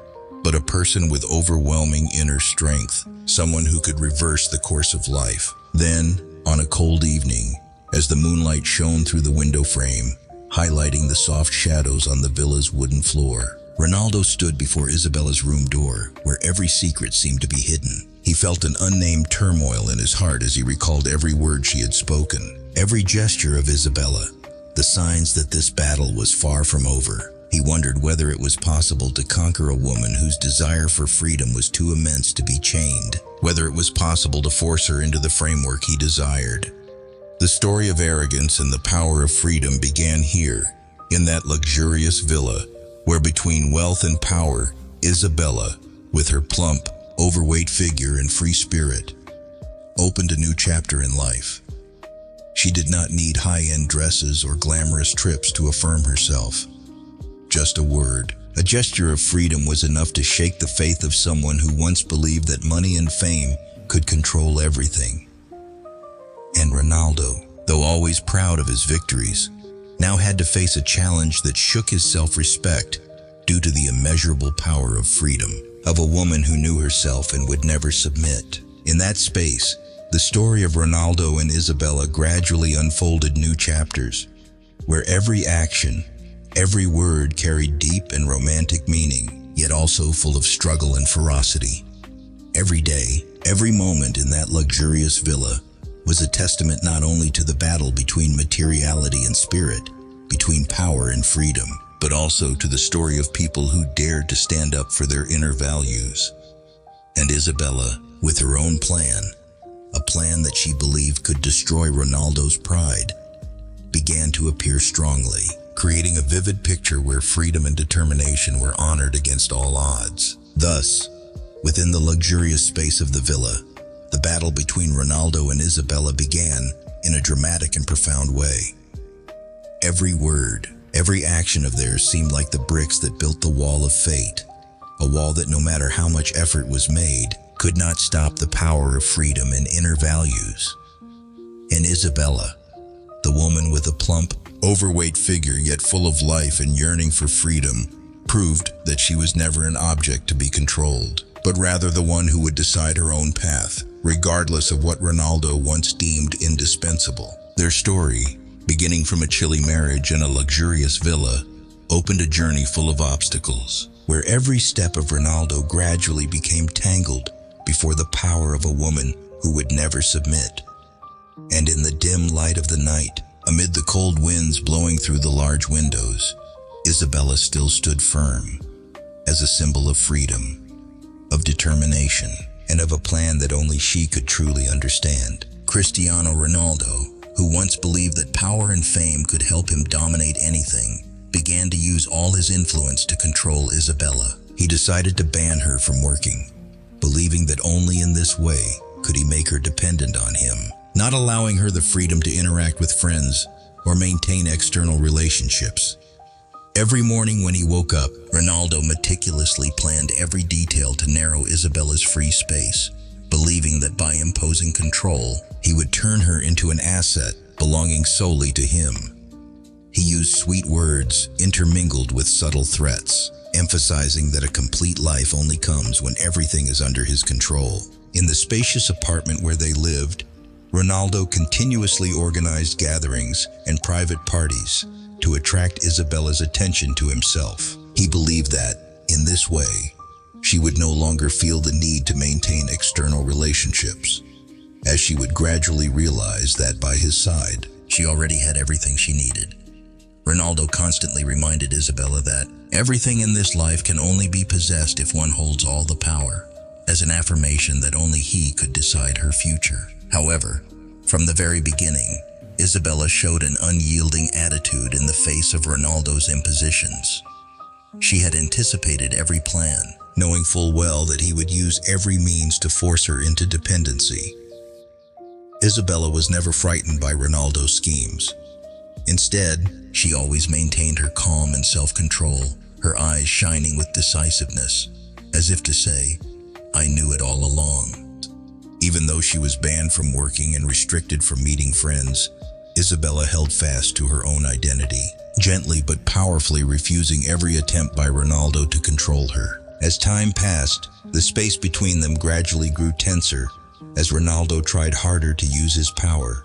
but a person with overwhelming inner strength, someone who could reverse the course of life. Then, on a cold evening, as the moonlight shone through the window frame, highlighting the soft shadows on the villa's wooden floor, Ronaldo stood before Isabella's room door, where every secret seemed to be hidden. He felt an unnamed turmoil in his heart as he recalled every word she had spoken, every gesture of Isabella, the signs that this battle was far from over. He wondered whether it was possible to conquer a woman whose desire for freedom was too immense to be chained, whether it was possible to force her into the framework he desired. The story of arrogance and the power of freedom began here, in that luxurious villa, where between wealth and power, Isabella, with her plump, overweight figure and free spirit, opened a new chapter in life. She did not need high-end dresses or glamorous trips to affirm herself. Just a word, a gesture of freedom was enough to shake the faith of someone who once believed that money and fame could control everything. And Ronaldo, though always proud of his victories, now had to face a challenge that shook his self-respect due to the immeasurable power of freedom, of a woman who knew herself and would never submit. In that space, the story of Ronaldo and Isabella gradually unfolded new chapters, where every action, every word carried deep and romantic meaning, yet also full of struggle and ferocity. Every day, every moment in that luxurious villa was a testament not only to the battle between materiality and spirit, between power and freedom, but also to the story of people who dared to stand up for their inner values. And Isabella, with her own plan, a plan that she believed could destroy Ronaldo's pride, began to appear strongly, creating a vivid picture where freedom and determination were honored against all odds. Thus, within the luxurious space of the villa, the battle between Ronaldo and Isabella began in a dramatic and profound way. Every word, every action of theirs seemed like the bricks that built the wall of fate, a wall that no matter how much effort was made, could not stop the power of freedom and inner values. And Isabella, the woman with a plump, overweight figure yet full of life and yearning for freedom, proved that she was never an object to be controlled, but rather the one who would decide her own path, regardless of what Ronaldo once deemed indispensable. Their story, beginning from a chilly marriage and a luxurious villa, opened a journey full of obstacles, where every step of Ronaldo gradually became tangled before the power of a woman who would never submit. And in the dim light of the night, amid the cold winds blowing through the large windows, Isabella still stood firm, as a symbol of freedom, of determination, and of a plan that only she could truly understand. Cristiano Ronaldo, who once believed that power and fame could help him dominate anything, began to use all his influence to control Isabella. He decided to ban her from working, believing that only in this way could he make her dependent on him, not allowing her the freedom to interact with friends or maintain external relationships. Every morning when he woke up, Ronaldo meticulously planned every detail to narrow Isabella's free space, believing that by imposing control, he would turn her into an asset belonging solely to him. He used sweet words intermingled with subtle threats, emphasizing that a complete life only comes when everything is under his control. In the spacious apartment where they lived, Ronaldo continuously organized gatherings and private parties to attract Isabella's attention to himself. He believed that, in this way, she would no longer feel the need to maintain external relationships, as she would gradually realize that by his side, she already had everything she needed. Ronaldo constantly reminded Isabella that everything in this life can only be possessed if one holds all the power, as an affirmation that only he could decide her future. However, from the very beginning, Isabella showed an unyielding attitude in the face of Ronaldo's impositions. She had anticipated every plan, knowing full well that he would use every means to force her into dependency. Isabella was never frightened by Ronaldo's schemes. Instead, she always maintained her calm and self-control, her eyes shining with decisiveness, as if to say, "I knew it all along." Even though she was banned from working and restricted from meeting friends, Isabella held fast to her own identity, gently but powerfully refusing every attempt by Ronaldo to control her. As time passed, the space between them gradually grew tenser as Ronaldo tried harder to use his power,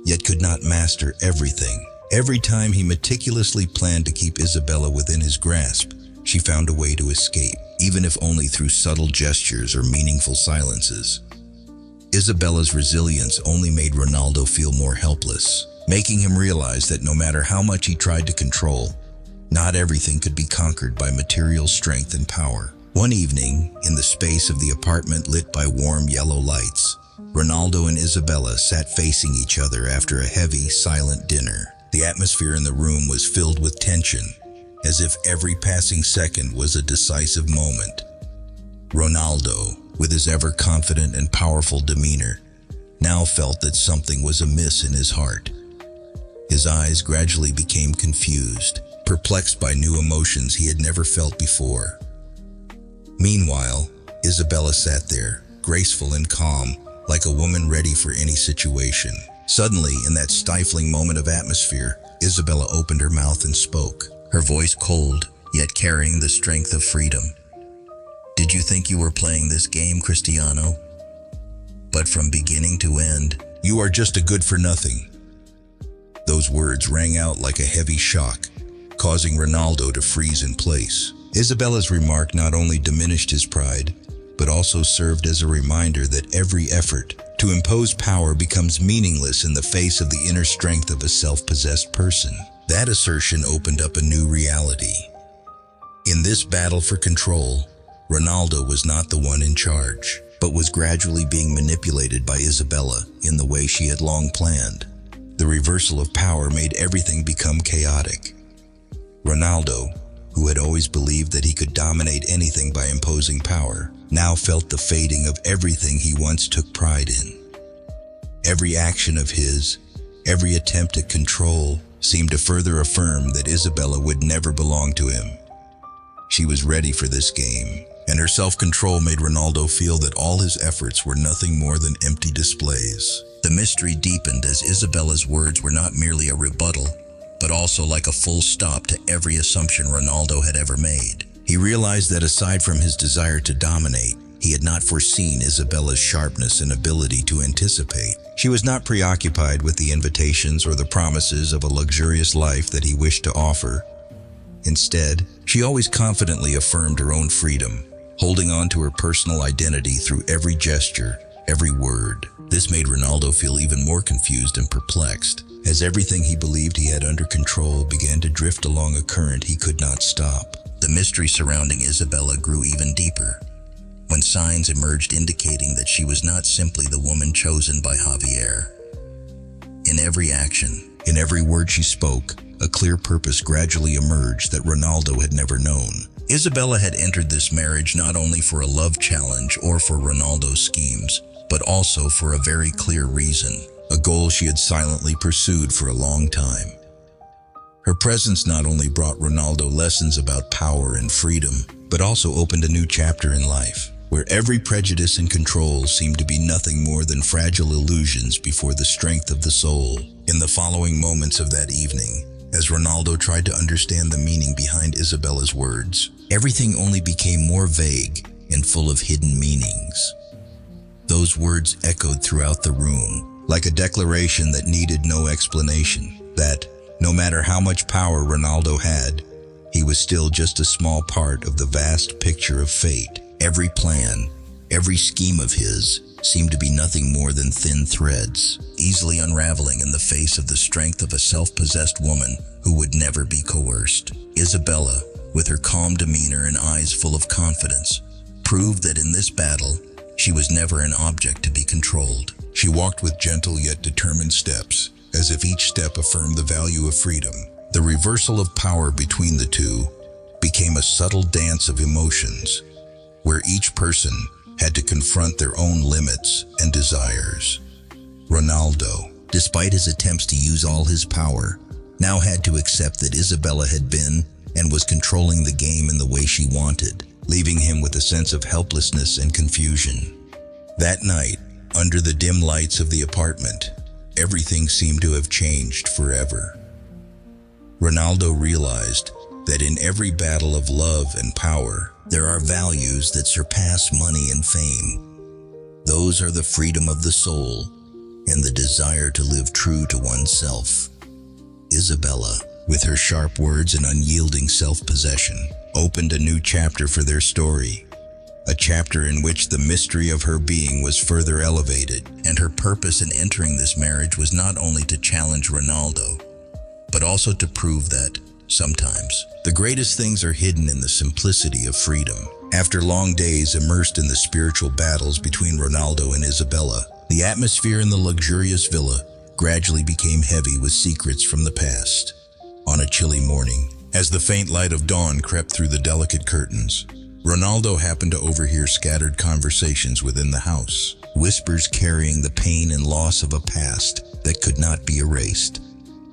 yet could not master everything. Every time he meticulously planned to keep Isabella within his grasp, she found a way to escape, even if only through subtle gestures or meaningful silences. Isabella's resilience only made Ronaldo feel more helpless, making him realize that no matter how much he tried to control, not everything could be conquered by material strength and power. One evening, in the space of the apartment lit by warm yellow lights, Ronaldo and Isabella sat facing each other after a heavy, silent dinner. The atmosphere in the room was filled with tension, as if every passing second was a decisive moment. Ronaldo, with his ever-confident and powerful demeanor, now felt that something was amiss in his heart. His eyes gradually became confused, perplexed by new emotions he had never felt before. Meanwhile, Isabella sat there, graceful and calm, like a woman ready for any situation. Suddenly, in that stifling moment of atmosphere, Isabella opened her mouth and spoke, her voice cold, yet carrying the strength of freedom. "Did you think you were playing this game, Cristiano? But from beginning to end, you are just a good-for-nothing." Those words rang out like a heavy shock, causing Ronaldo to freeze in place. Isabella's remark not only diminished his pride, but also served as a reminder that every effort to impose power becomes meaningless in the face of the inner strength of a self-possessed person. That assertion opened up a new reality. In this battle for control, Ronaldo was not the one in charge, but was gradually being manipulated by Isabella in the way she had long planned. The reversal of power made everything become chaotic. Ronaldo, who had always believed that he could dominate anything by imposing power, now felt the fading of everything he once took pride in. Every action of his, every attempt at control, seemed to further affirm that Isabella would never belong to him. She was ready for this game, and her self-control made Ronaldo feel that all his efforts were nothing more than empty displays. The mystery deepened as Isabella's words were not merely a rebuttal, but also like a full stop to every assumption Ronaldo had ever made. He realized that aside from his desire to dominate, he had not foreseen Isabella's sharpness and ability to anticipate. She was not preoccupied with the invitations or the promises of a luxurious life that he wished to offer. Instead, she always confidently affirmed her own freedom, holding on to her personal identity through every gesture, every word. This made Ronaldo feel even more confused and perplexed, as everything he believed he had under control began to drift along a current he could not stop. The mystery surrounding Isabella grew even deeper, when signs emerged indicating that she was not simply the woman chosen by Javier. In every action, in every word she spoke, a clear purpose gradually emerged that Ronaldo had never known. Isabella had entered this marriage not only for a love challenge or for Ronaldo's schemes, but also for a very clear reason, a goal she had silently pursued for a long time. Her presence not only brought Ronaldo lessons about power and freedom, but also opened a new chapter in life, where every prejudice and control seemed to be nothing more than fragile illusions before the strength of the soul. In the following moments of that evening, as Ronaldo tried to understand the meaning behind Isabella's words, everything only became more vague and full of hidden meanings. Those words echoed throughout the room, like a declaration that needed no explanation, that, no matter how much power Ronaldo had, he was still just a small part of the vast picture of fate. Every plan, every scheme of his, seemed to be nothing more than thin threads, easily unraveling in the face of the strength of a self-possessed woman who would never be coerced. Isabella, with her calm demeanor and eyes full of confidence, proved that in this battle, she was never an object to be controlled. She walked with gentle yet determined steps, as if each step affirmed the value of freedom. The reversal of power between the two became a subtle dance of emotions, where each person had to confront their own limits and desires. Ronaldo, despite his attempts to use all his power, now had to accept that Isabella had been and was controlling the game in the way she wanted, leaving him with a sense of helplessness and confusion. That night, under the dim lights of the apartment, everything seemed to have changed forever. Ronaldo realized that in every battle of love and power, there are values that surpass money and fame. Those are the freedom of the soul and the desire to live true to oneself. Isabella, with her sharp words and unyielding self-possession, opened a new chapter for their story. A chapter in which the mystery of her being was further elevated, and her purpose in entering this marriage was not only to challenge Ronaldo, but also to prove that, sometimes, the greatest things are hidden in the simplicity of freedom. After long days immersed in the spiritual battles between Ronaldo and Isabella, The atmosphere in the luxurious villa gradually became heavy with secrets from the past. On a chilly morning, as the faint light of dawn crept through the delicate curtains, Ronaldo happened to overhear scattered conversations within the house, whispers carrying the pain and loss of a past that could not be erased.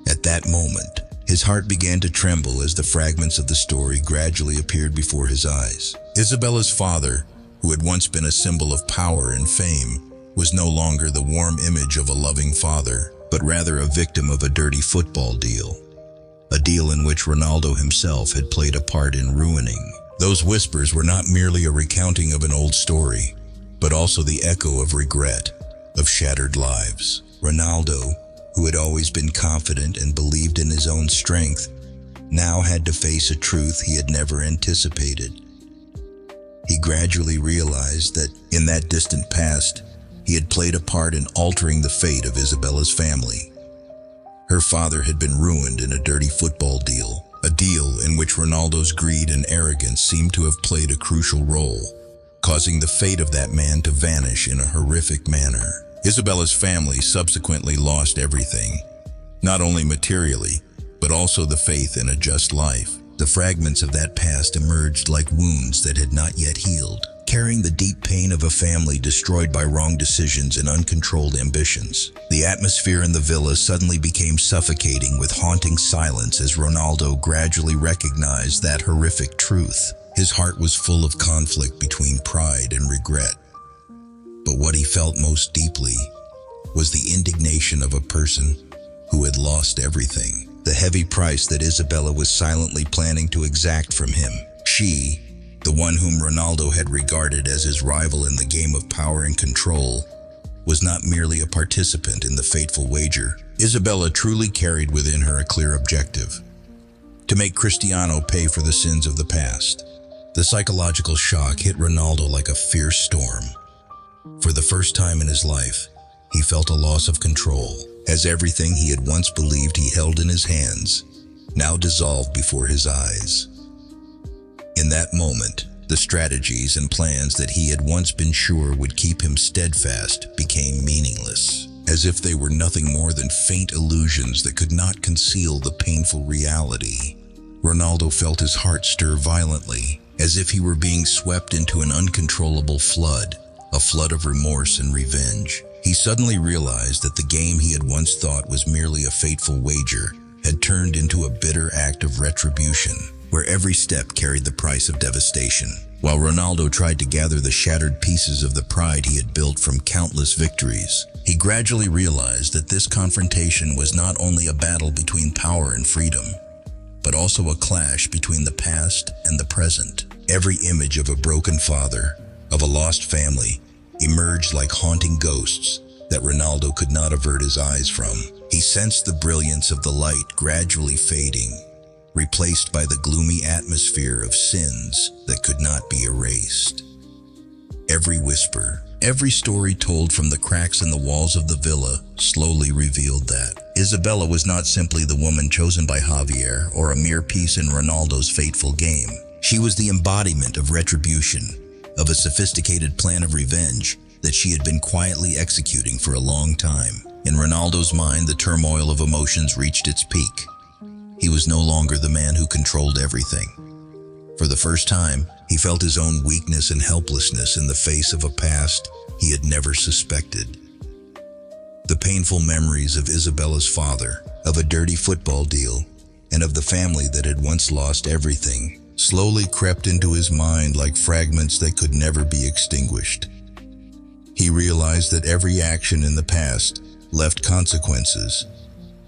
At that moment, his heart began to tremble as the fragments of the story gradually appeared before his eyes. Isabella's father, who had once been a symbol of power and fame, was no longer the warm image of a loving father, but rather a victim of a dirty football deal. A deal in which Ronaldo himself had played a part in ruining. Those whispers were not merely a recounting of an old story, but also the echo of regret, of shattered lives. Ronaldo, who had always been confident and believed in his own strength, now had to face a truth he had never anticipated. He gradually realized that, in that distant past, he had played a part in altering the fate of Isabella's family. Her father had been ruined in a dirty football deal, a deal in which Ronaldo's greed and arrogance seemed to have played a crucial role, causing the fate of that man to vanish in a horrific manner. Isabella's family subsequently lost everything, not only materially, but also the faith in a just life. The fragments of that past emerged like wounds that had not yet healed, carrying the deep pain of a family destroyed by wrong decisions and uncontrolled ambitions. The atmosphere in the villa suddenly became suffocating with haunting silence as Ronaldo gradually recognized that horrific truth. His heart was full of conflict between pride and regret. But what he felt most deeply was the indignation of a person who had lost everything. The heavy price that Isabella was silently planning to exact from him. She, the one whom Ronaldo had regarded as his rival in the game of power and control, was not merely a participant in the fateful wager. Isabella truly carried within her a clear objective: to make Cristiano pay for the sins of the past. The psychological shock hit Ronaldo like a fierce storm. For the first time in his life, he felt a loss of control, as everything he had once believed he held in his hands now dissolved before his eyes. In that moment, the strategies and plans that he had once been sure would keep him steadfast became meaningless, as if they were nothing more than faint illusions that could not conceal the painful reality. Ronaldo felt his heart stir violently, as if he were being swept into an uncontrollable flood, a flood of remorse and revenge. He suddenly realized that the game he had once thought was merely a fateful wager had turned into a bitter act of retribution, where every step carried the price of devastation. While Ronaldo tried to gather the shattered pieces of the pride he had built from countless victories, he gradually realized that this confrontation was not only a battle between power and freedom, but also a clash between the past and the present. Every image of a broken father, of a lost family, emerged like haunting ghosts that Ronaldo could not avert his eyes from. He sensed the brilliance of the light gradually fading, replaced by the gloomy atmosphere of sins that could not be erased. Every whisper, every story told from the cracks in the walls of the villa slowly revealed that Isabella was not simply the woman chosen by Javier or a mere piece in Ronaldo's fateful game. She was the embodiment of retribution, of a sophisticated plan of revenge that she had been quietly executing for a long time. In Ronaldo's mind, the turmoil of emotions reached its peak. He was no longer the man who controlled everything. For the first time, he felt his own weakness and helplessness in the face of a past he had never suspected. The painful memories of Isabella's father, of a dirty football deal, and of the family that had once lost everything slowly crept into his mind like fragments that could never be extinguished. He realized that every action in the past left consequences,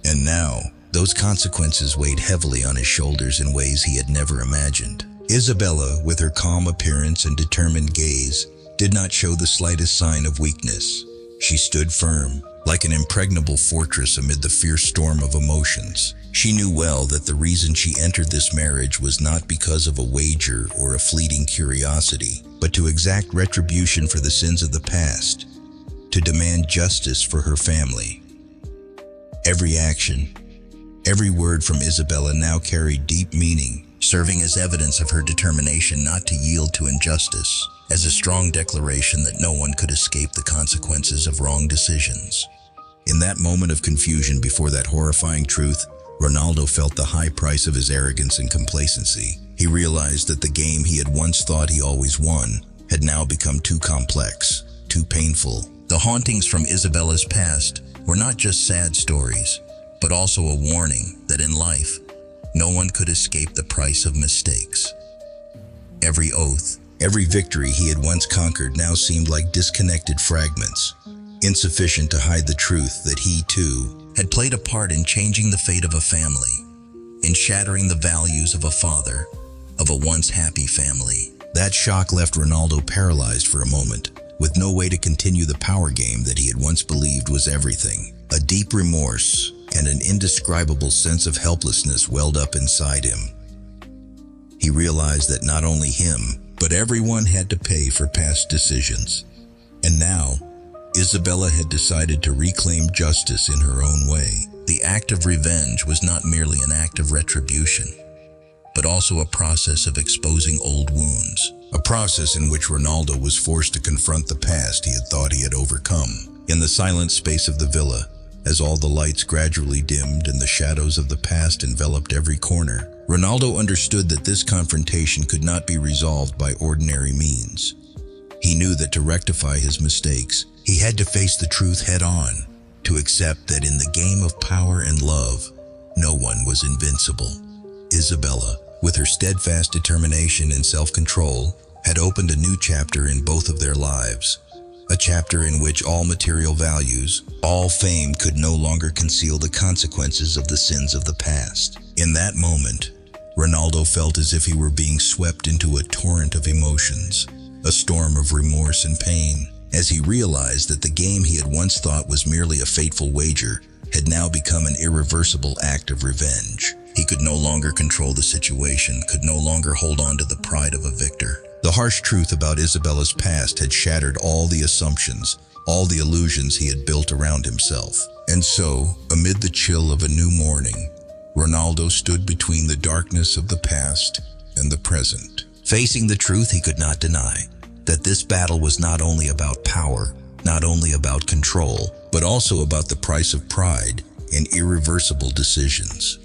and now those consequences weighed heavily on his shoulders in ways he had never imagined. Isabella, with her calm appearance and determined gaze, did not show the slightest sign of weakness. She stood firm, like an impregnable fortress amid the fierce storm of emotions. She knew well that the reason she entered this marriage was not because of a wager or a fleeting curiosity, but to exact retribution for the sins of the past, to demand justice for her family. Every action, every word from Isabella now carried deep meaning, serving as evidence of her determination not to yield to injustice. as a strong declaration that no one could escape the consequences of wrong decisions. In that moment of confusion before that horrifying truth, Ronaldo felt the high price of his arrogance and complacency. He realized that the game he had once thought he always won had now become too complex, too painful. The hauntings from Isabella's past were not just sad stories, but also a warning that in life, no one could escape the price of mistakes. Every oath, every victory he had once conquered now seemed like disconnected fragments, insufficient to hide the truth that he, too, had played a part in changing the fate of a family, in shattering the values of a father, of a once happy family. That shock left Ronaldo paralyzed for a moment, with no way to continue the power game that he had once believed was everything. A deep remorse and an indescribable sense of helplessness welled up inside him. He realized that not only him, but everyone had to pay for past decisions. And now, Isabella had decided to reclaim justice in her own way. The act of revenge was not merely an act of retribution, but also a process of exposing old wounds. A process in which Ronaldo was forced to confront the past he had thought he had overcome. In the silent space of the villa, as all the lights gradually dimmed and the shadows of the past enveloped every corner, Ronaldo understood that this confrontation could not be resolved by ordinary means. He knew that to rectify his mistakes, he had to face the truth head-on, to accept that in the game of power and love, no one was invincible. Isabella, with her steadfast determination and self-control, had opened a new chapter in both of their lives. A chapter in which all material values, all fame could no longer conceal the consequences of the sins of the past. In that moment, Ronaldo felt as if he were being swept into a torrent of emotions, a storm of remorse and pain, as he realized that the game he had once thought was merely a fateful wager had now become an irreversible act of revenge. He could no longer control the situation, could no longer hold on to the pride of a victor. The harsh truth about Isabella's past had shattered all the assumptions, all the illusions he had built around himself. And so, amid the chill of a new morning, Ronaldo stood between the darkness of the past and the present, facing the truth he could not deny, that this battle was not only about power, not only about control, but also about the price of pride and irreversible decisions.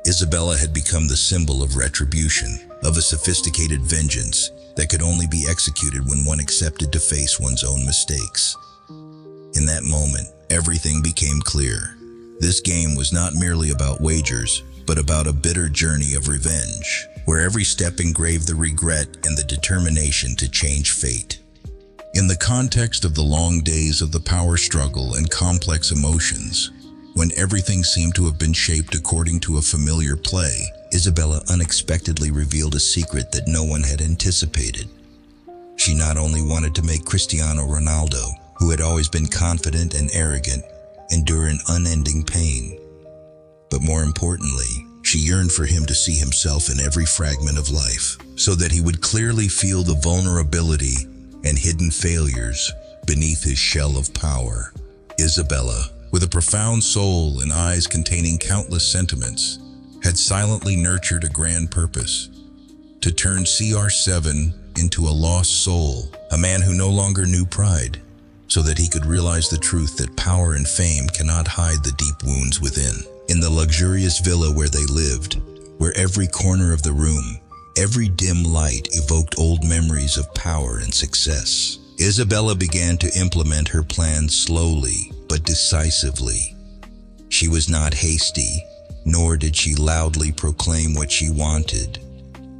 Isabella had become the symbol of retribution, of a sophisticated vengeance that could only be executed when one accepted to face one's own mistakes. In that moment, everything became clear. This game was not merely about wagers, but about a bitter journey of revenge, where every step engraved the regret and the determination to change fate. In the context of the long days of the power struggle and complex emotions, when everything seemed to have been shaped according to a familiar play, Isabella unexpectedly revealed a secret that no one had anticipated. She not only wanted to make Cristiano Ronaldo, who had always been confident and arrogant, endure an unending pain, but more importantly, she yearned for him to see himself in every fragment of life, so that he would clearly feel the vulnerability and hidden failures beneath his shell of power. Isabella, with a profound soul and eyes containing countless sentiments, had silently nurtured a grand purpose: to turn CR7 into a lost soul, a man who no longer knew pride, so that he could realize the truth that power and fame cannot hide the deep wounds within. In the luxurious villa where they lived, where every corner of the room, every dim light evoked old memories of power and success, Isabella began to implement her plan slowly but decisively. She was not hasty, nor did she loudly proclaim what she wanted.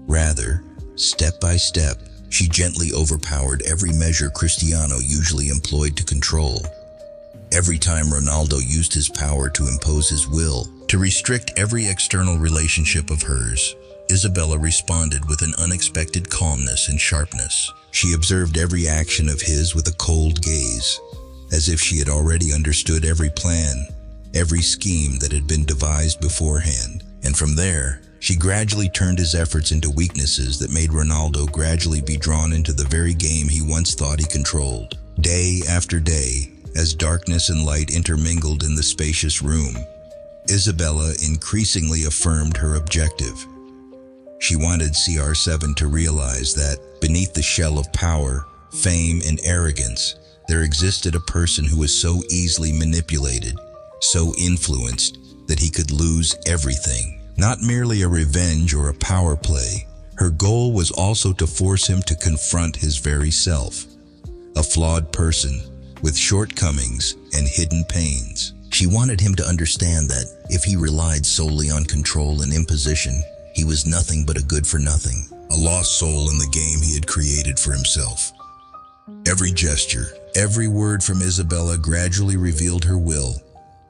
Rather, step by step, she gently overpowered every measure Cristiano usually employed to control. Every time Ronaldo used his power to impose his will, to restrict every external relationship of hers, Isabella responded with an unexpected calmness and sharpness. She observed every action of his with a cold gaze, as if she had already understood every plan, every scheme that had been devised beforehand. And from there, she gradually turned his efforts into weaknesses that made Ronaldo gradually be drawn into the very game he once thought he controlled. Day after day, as darkness and light intermingled in the spacious room, Isabella increasingly affirmed her objective: She wanted CR7 to realize that, beneath the shell of power, fame, and arrogance, there existed a person who was so easily manipulated, so influenced, that he could lose everything. Not merely a revenge or a power play, her goal was also to force him to confront his very self. A flawed person, with shortcomings and hidden pains. She wanted him to understand that, if he relied solely on control and imposition, he was nothing but a good-for-nothing, a lost soul in the game he had created for himself. Every gesture, every word from Isabella gradually revealed her will,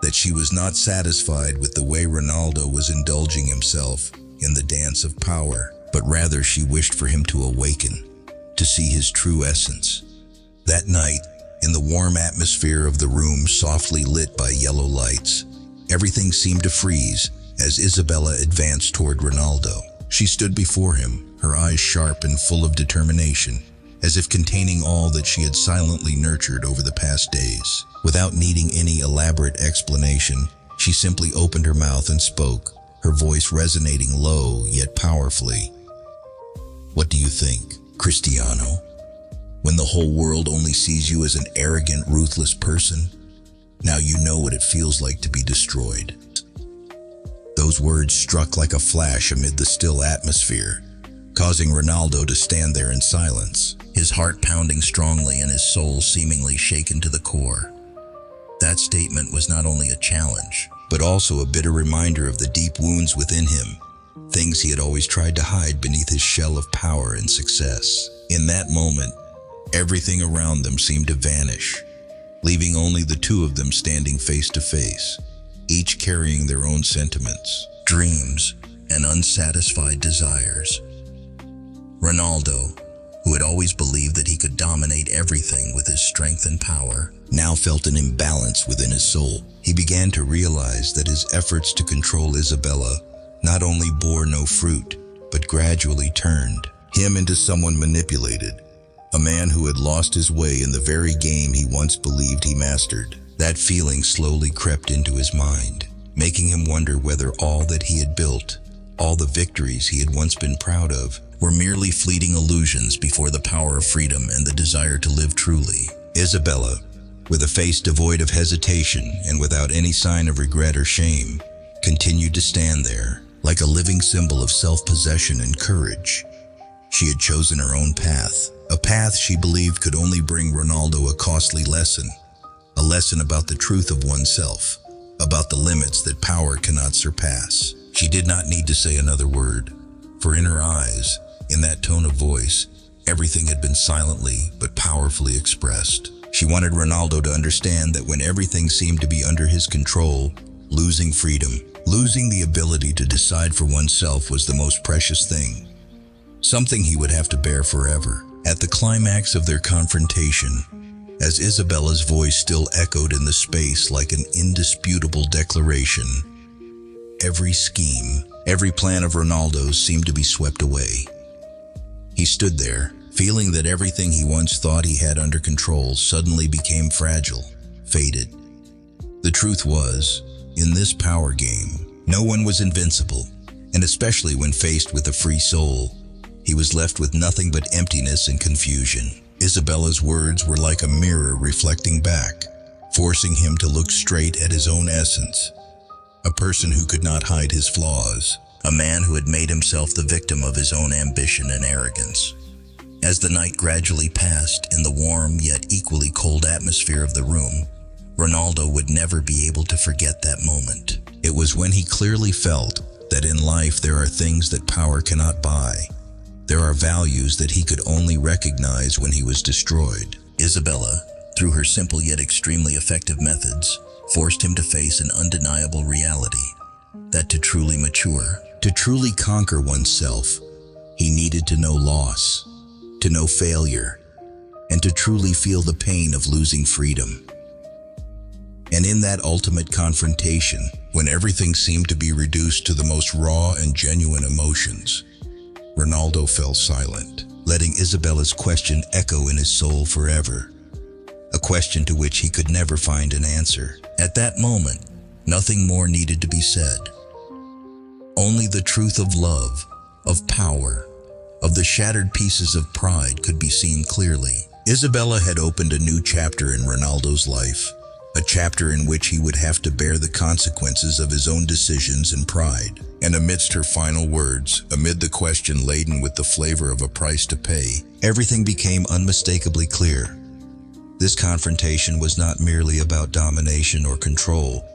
that she was not satisfied with the way Ronaldo was indulging himself in the dance of power, but rather she wished for him to awaken, to see his true essence. That night, in the warm atmosphere of the room softly lit by yellow lights, everything seemed to freeze as Isabella advanced toward Ronaldo. She stood before him, her eyes sharp and full of determination, as if containing all that she had silently nurtured over the past days. Without needing any elaborate explanation, she simply opened her mouth and spoke, her voice resonating low yet powerfully. "What do you think, Cristiano? When the whole world only sees you as an arrogant, ruthless person, now you know what it feels like to be destroyed." Those words struck like a flash amid the still atmosphere, causing Ronaldo to stand there in silence, his heart pounding strongly and his soul seemingly shaken to the core. That statement was not only a challenge, but also a bitter reminder of the deep wounds within him, things he had always tried to hide beneath his shell of power and success. In that moment, everything around them seemed to vanish, leaving only the two of them standing face to face, each carrying their own sentiments, dreams, and unsatisfied desires. Ronaldo, who had always believed that he could dominate everything with his strength and power, now felt an imbalance within his soul. He began to realize that his efforts to control Isabella not only bore no fruit, but gradually turned him into someone manipulated, a man who had lost his way in the very game he once believed he mastered. That feeling slowly crept into his mind, making him wonder whether all that he had built, all the victories he had once been proud of, were merely fleeting illusions before the power of freedom and the desire to live truly. Isabella, with a face devoid of hesitation and without any sign of regret or shame, continued to stand there, like a living symbol of self-possession and courage. She had chosen her own path, a path she believed could only bring Ronaldo a costly lesson, a lesson about the truth of oneself, about the limits that power cannot surpass. She did not need to say another word, for in her eyes, in that tone of voice, everything had been silently but powerfully expressed. She wanted Ronaldo to understand that when everything seemed to be under his control, losing freedom, losing the ability to decide for oneself was the most precious thing, something he would have to bear forever. At the climax of their confrontation, as Isabella's voice still echoed in the space like an indisputable declaration, every scheme, every plan of Ronaldo's seemed to be swept away. He stood there, feeling that everything he once thought he had under control suddenly became fragile, faded. The truth was, in this power game, no one was invincible, and especially when faced with a free soul, he was left with nothing but emptiness and confusion. Isabella's words were like a mirror reflecting back, forcing him to look straight at his own essence. A person who could not hide his flaws, a man who had made himself the victim of his own ambition and arrogance. As the night gradually passed in the warm yet equally cold atmosphere of the room, Ronaldo would never be able to forget that moment. It was when he clearly felt that in life there are things that power cannot buy. There are values that he could only recognize when he was destroyed. Isabella, through her simple yet extremely effective methods, forced him to face an undeniable reality, that to truly mature, to truly conquer oneself, he needed to know loss, to know failure, and to truly feel the pain of losing freedom. And in that ultimate confrontation, when everything seemed to be reduced to the most raw and genuine emotions, Ronaldo fell silent, letting Isabella's question echo in his soul forever, a question to which he could never find an answer. At that moment, nothing more needed to be said. Only the truth of love, of power, of the shattered pieces of pride could be seen clearly. Isabella had opened a new chapter in Ronaldo's life, a chapter in which he would have to bear the consequences of his own decisions and pride. And amidst her final words, amid the question laden with the flavor of a price to pay, everything became unmistakably clear. This confrontation was not merely about domination or control,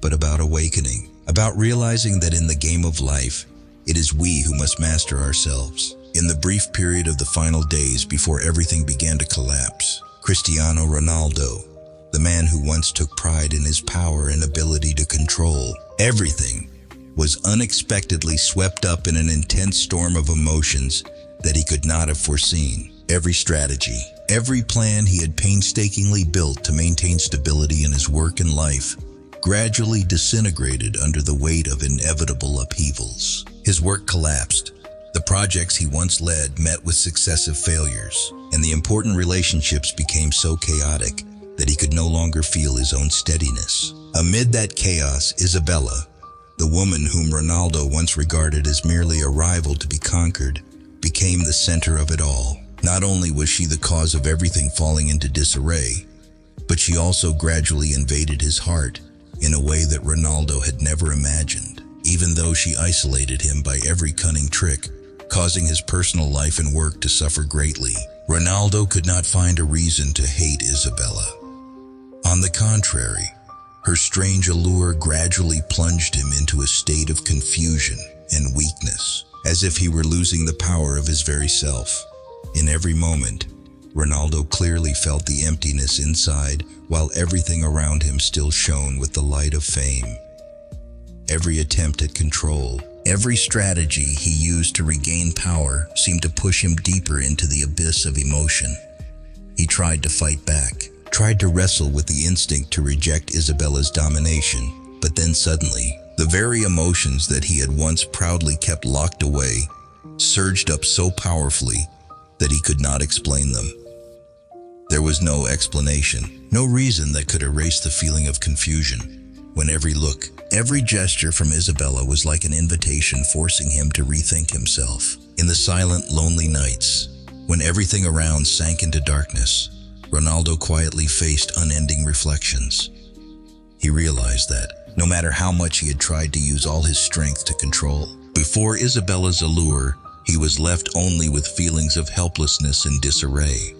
but about awakening, about realizing that in the game of life, it is we who must master ourselves. In the brief period of the final days before everything began to collapse, Cristiano Ronaldo, the man who once took pride in his power and ability to control everything, was unexpectedly swept up in an intense storm of emotions that he could not have foreseen. Every strategy, every plan he had painstakingly built to maintain stability in his work and life gradually disintegrated under the weight of inevitable upheavals. His work collapsed. The projects he once led met with successive failures, and the important relationships became so chaotic that he could no longer feel his own steadiness. Amid that chaos, Isabella, the woman whom Ronaldo once regarded as merely a rival to be conquered, became the center of it all. Not only was she the cause of everything falling into disarray, but she also gradually invaded his heart in a way that Ronaldo had never imagined. Even though she isolated him by every cunning trick, causing his personal life and work to suffer greatly, Ronaldo could not find a reason to hate Isabella. On the contrary, her strange allure gradually plunged him into a state of confusion and weakness, as if he were losing the power of his very self. In every moment, Ronaldo clearly felt the emptiness inside, while everything around him still shone with the light of fame. Every attempt at control, every strategy he used to regain power seemed to push him deeper into the abyss of emotion. He tried to fight back, tried to wrestle with the instinct to reject Isabella's domination, but then suddenly, the very emotions that he had once proudly kept locked away surged up so powerfully that he could not explain them. There was no explanation, no reason that could erase the feeling of confusion, when every look, every gesture from Isabella was like an invitation forcing him to rethink himself. In the silent, lonely nights, when everything around sank into darkness, Ronaldo quietly faced unending reflections. He realized that, no matter how much he had tried to use all his strength to control, before Isabella's allure, he was left only with feelings of helplessness and disarray.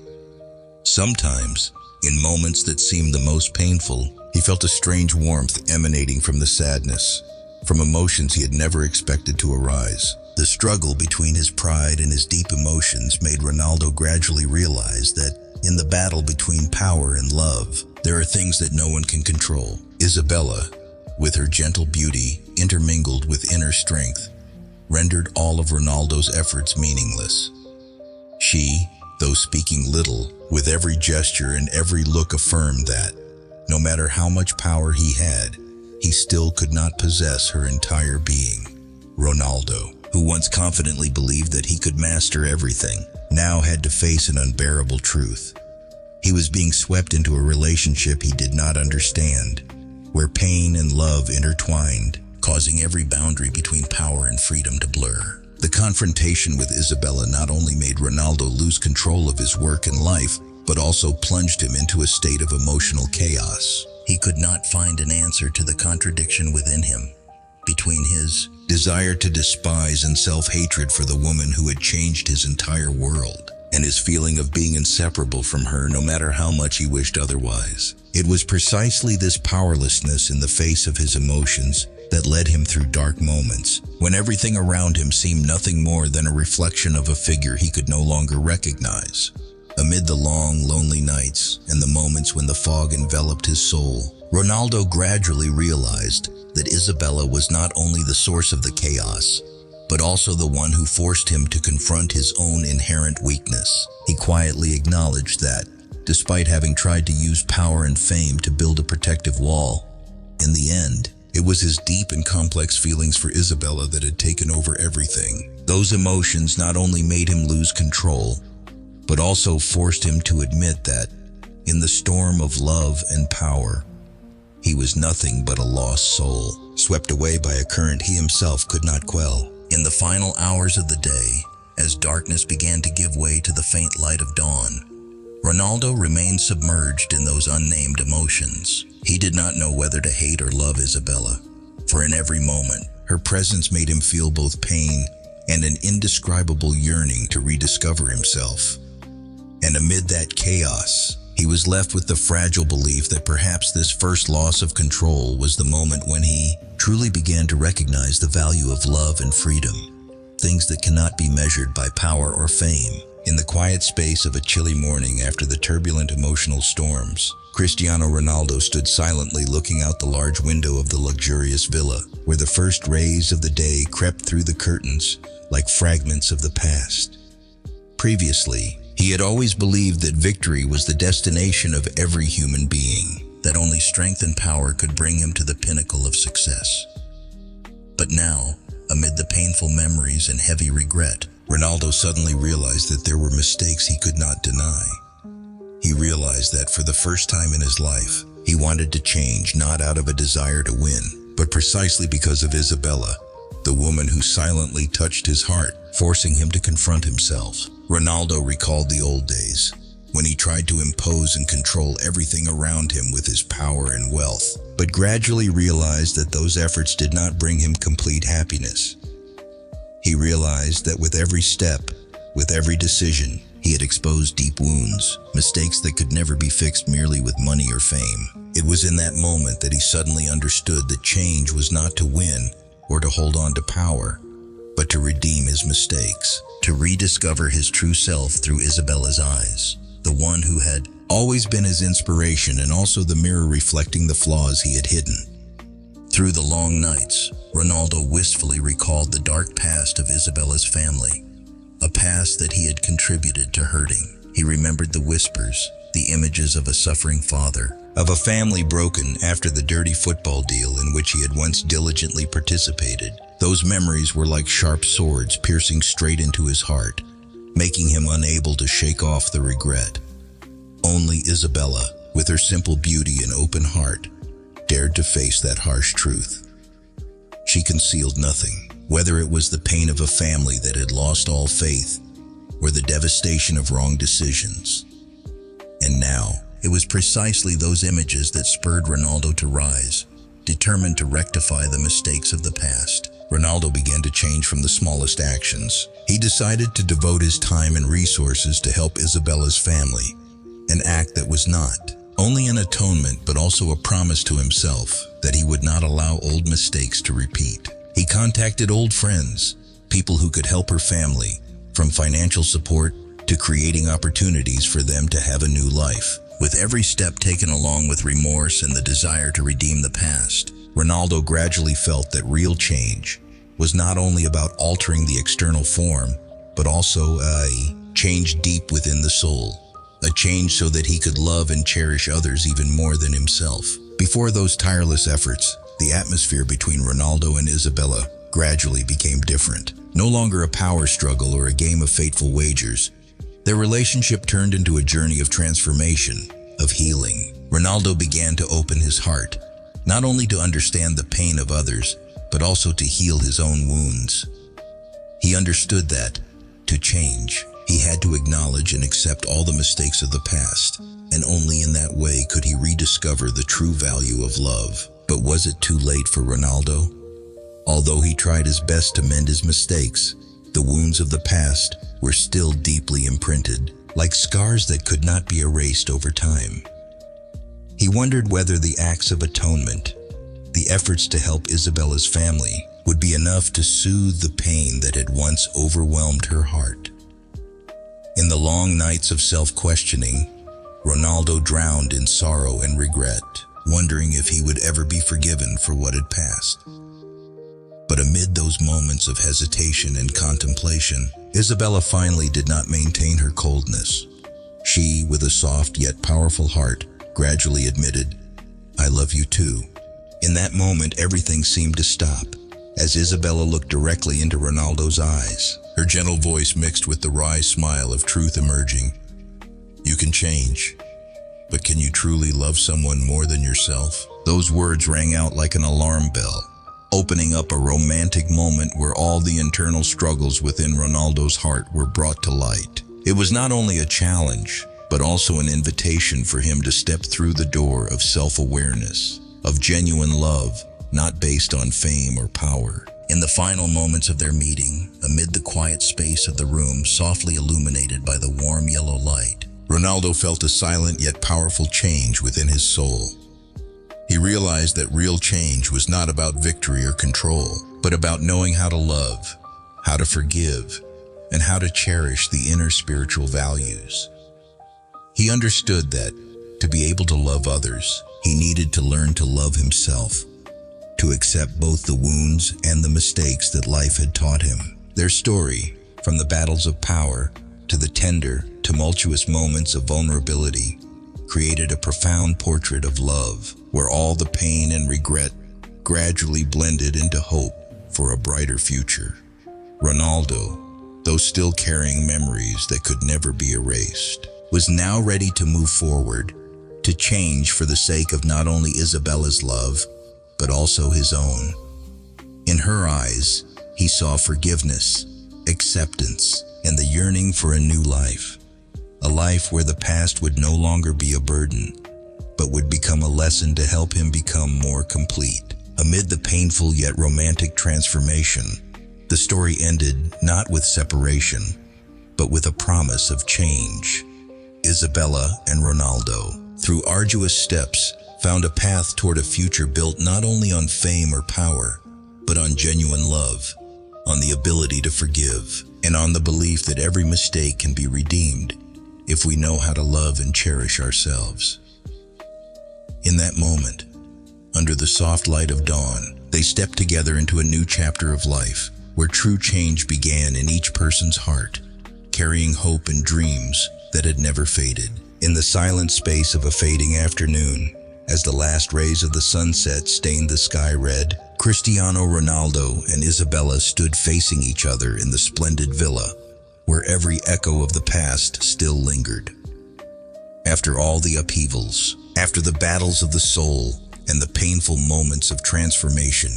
Sometimes, in moments that seemed the most painful, he felt a strange warmth emanating from the sadness, from emotions he had never expected to arise. The struggle between his pride and his deep emotions made Ronaldo gradually realize that, in the battle between power and love, there are things that no one can control. Isabella, with her gentle beauty intermingled with inner strength, rendered all of Ronaldo's efforts meaningless. She, though speaking little, with every gesture and every look affirmed that, no matter how much power he had, he still could not possess her entire being. Ronaldo, who once confidently believed that he could master everything, now had to face an unbearable truth. He was being swept into a relationship he did not understand, where pain and love intertwined, causing every boundary between power and freedom to blur. The confrontation with Isabella not only made Ronaldo lose control of his work and life, but also plunged him into a state of emotional chaos. He could not find an answer to the contradiction within him, between his desire to despise and self-hatred for the woman who had changed his entire world, and his feeling of being inseparable from her no matter how much he wished otherwise. It was precisely this powerlessness in the face of his emotions that led him through dark moments, when everything around him seemed nothing more than a reflection of a figure he could no longer recognize. Amid the long, lonely nights and the moments when the fog enveloped his soul, Ronaldo gradually realized that Isabella was not only the source of the chaos, but also the one who forced him to confront his own inherent weakness. He quietly acknowledged that, despite having tried to use power and fame to build a protective wall, in the end, it was his deep and complex feelings for Isabella that had taken over everything. Those emotions not only made him lose control, but also forced him to admit that, in the storm of love and power, he was nothing but a lost soul, swept away by a current he himself could not quell. In the final hours of the day, as darkness began to give way to the faint light of dawn, Ronaldo remained submerged in those unnamed emotions. He did not know whether to hate or love Isabella, for in every moment, her presence made him feel both pain and an indescribable yearning to rediscover himself. And amid that chaos, he was left with the fragile belief that perhaps this first loss of control was the moment when he truly began to recognize the value of love and freedom, things that cannot be measured by power or fame. In the quiet space of a chilly morning after the turbulent emotional storms, Cristiano Ronaldo stood silently looking out the large window of the luxurious villa, where the first rays of the day crept through the curtains like fragments of the past. Previously, he had always believed that victory was the destination of every human being, that only strength and power could bring him to the pinnacle of success. But now, amid the painful memories and heavy regret, Ronaldo suddenly realized that there were mistakes he could not deny. He realized that for the first time in his life, he wanted to change not out of a desire to win, but precisely because of Isabella, the woman who silently touched his heart, forcing him to confront himself. Ronaldo recalled the old days, when he tried to impose and control everything around him with his power and wealth, but gradually realized that those efforts did not bring him complete happiness. He realized that with every step, with every decision, he had exposed deep wounds, mistakes that could never be fixed merely with money or fame. It was in that moment that he suddenly understood that change was not to win or to hold on to power, but to redeem his mistakes, to rediscover his true self through Isabella's eyes, the one who had always been his inspiration and also the mirror reflecting the flaws he had hidden. Through the long nights, Ronaldo wistfully recalled the dark past of Isabella's family, a past that he had contributed to hurting. He remembered the whispers, the images of a suffering father, of a family broken after the dirty football deal in which he had once diligently participated. Those memories were like sharp swords piercing straight into his heart, making him unable to shake off the regret. Only Isabella, with her simple beauty and open heart, dared to face that harsh truth. She concealed nothing, whether it was the pain of a family that had lost all faith or the devastation of wrong decisions. And now, it was precisely those images that spurred Ronaldo to rise, determined to rectify the mistakes of the past. Ronaldo began to change from the smallest actions. He decided to devote his time and resources to help Isabella's family, an act that was not only an atonement but also a promise to himself that he would not allow old mistakes to repeat. He contacted old friends, people who could help her family, from financial support to creating opportunities for them to have a new life. With every step taken along with remorse and the desire to redeem the past, Ronaldo gradually felt that real change was not only about altering the external form, but also a change deep within the soul. A change so that he could love and cherish others even more than himself. Before those tireless efforts, the atmosphere between Ronaldo and Isabella gradually became different. No longer a power struggle or a game of fateful wagers, their relationship turned into a journey of transformation, of healing. Ronaldo began to open his heart, not only to understand the pain of others, but also to heal his own wounds. He understood that, to change, he had to acknowledge and accept all the mistakes of the past, and only in that way could he rediscover the true value of love. But was it too late for Ronaldo? Although he tried his best to mend his mistakes, the wounds of the past were still deeply imprinted, like scars that could not be erased over time. He wondered whether the acts of atonement, the efforts to help Isabella's family, would be enough to soothe the pain that had once overwhelmed her heart. In the long nights of self-questioning, Ronaldo drowned in sorrow and regret, wondering if he would ever be forgiven for what had passed. But amid those moments of hesitation and contemplation, Isabella finally did not maintain her coldness. She, with a soft yet powerful heart, gradually admitted, "I love you too." In that moment, everything seemed to stop, as Isabella looked directly into Ronaldo's eyes, her gentle voice mixed with the wry smile of truth emerging. "You can change, but can you truly love someone more than yourself?" Those words rang out like an alarm bell, opening up a romantic moment where all the internal struggles within Ronaldo's heart were brought to light. It was not only a challenge, but also an invitation for him to step through the door of self-awareness, of genuine love, not based on fame or power. In the final moments of their meeting, amid the quiet space of the room softly illuminated by the warm yellow light, Ronaldo felt a silent yet powerful change within his soul. He realized that real change was not about victory or control, but about knowing how to love, how to forgive, and how to cherish the inner spiritual values. He understood that, to be able to love others, he needed to learn to love himself, to accept both the wounds and the mistakes that life had taught him. Their story, from the battles of power to the tender, tumultuous moments of vulnerability, created a profound portrait of love, where all the pain and regret gradually blended into hope for a brighter future. Ronaldo, though still carrying memories that could never be erased, was now ready to move forward, to change for the sake of not only Isabella's love, but also his own. In her eyes, he saw forgiveness, acceptance, and the yearning for a new life. A life where the past would no longer be a burden, but would become a lesson to help him become more complete. Amid the painful yet romantic transformation, the story ended not with separation, but with a promise of change. Isabella and Ronaldo, through arduous steps, found a path toward a future built not only on fame or power, but on genuine love, on the ability to forgive, and on the belief that every mistake can be redeemed if we know how to love and cherish ourselves. In that moment, under the soft light of dawn, they stepped together into a new chapter of life, where true change began in each person's heart, carrying hope and dreams that had never faded. In the silent space of a fading afternoon, as the last rays of the sunset stained the sky red, Cristiano Ronaldo and Isabella stood facing each other in the splendid villa, where every echo of the past still lingered. After all the upheavals, after the battles of the soul and the painful moments of transformation,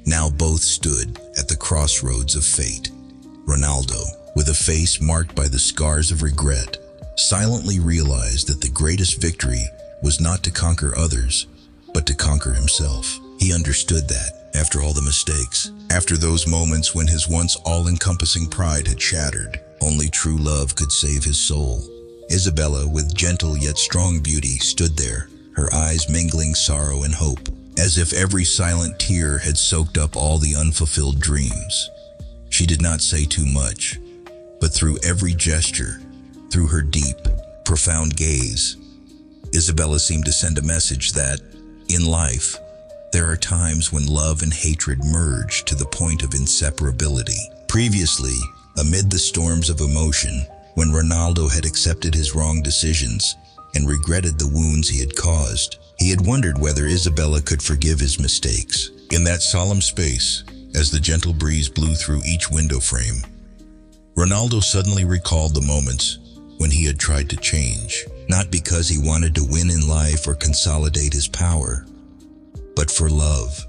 now both stood at the crossroads of fate. Ronaldo, with a face marked by the scars of regret, silently realized that the greatest victory was not to conquer others, but to conquer himself. He understood that, after all the mistakes, after those moments when his once all-encompassing pride had shattered, only true love could save his soul. Isabella, with gentle yet strong beauty, stood there, her eyes mingling sorrow and hope, as if every silent tear had soaked up all the unfulfilled dreams. She did not say too much, but through every gesture, through her deep, profound gaze, Isabella seemed to send a message that, in life, there are times when love and hatred merge to the point of inseparability. Previously, amid the storms of emotion, when Ronaldo had accepted his wrong decisions and regretted the wounds he had caused, he had wondered whether Isabella could forgive his mistakes. In that solemn space, as the gentle breeze blew through each window frame, Ronaldo suddenly recalled the moments when he had tried to change, not because he wanted to win in life or consolidate his power, but for love.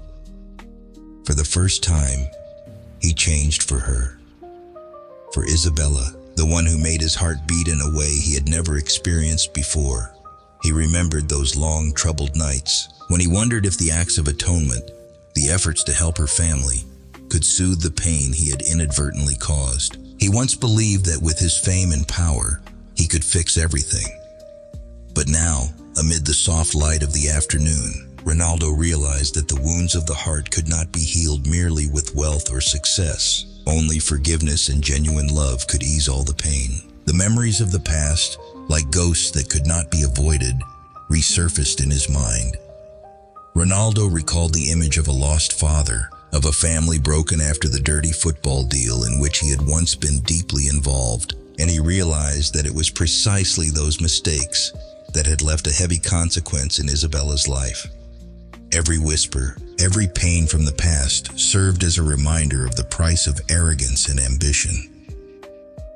For the first time, he changed for her. For Isabella, the one who made his heart beat in a way he had never experienced before. He remembered those long, troubled nights when he wondered if the acts of atonement, the efforts to help her family, could soothe the pain he had inadvertently caused. He once believed that with his fame and power, he could fix everything. But now, amid the soft light of the afternoon, Ronaldo realized that the wounds of the heart could not be healed merely with wealth or success. Only forgiveness and genuine love could ease all the pain. The memories of the past, like ghosts that could not be avoided, resurfaced in his mind. Ronaldo recalled the image of a lost father, of a family broken after the dirty football deal in which he had once been deeply involved, and he realized that it was precisely those mistakes that had left a heavy consequence in Isabella's life. Every whisper, every pain from the past served as a reminder of the price of arrogance and ambition.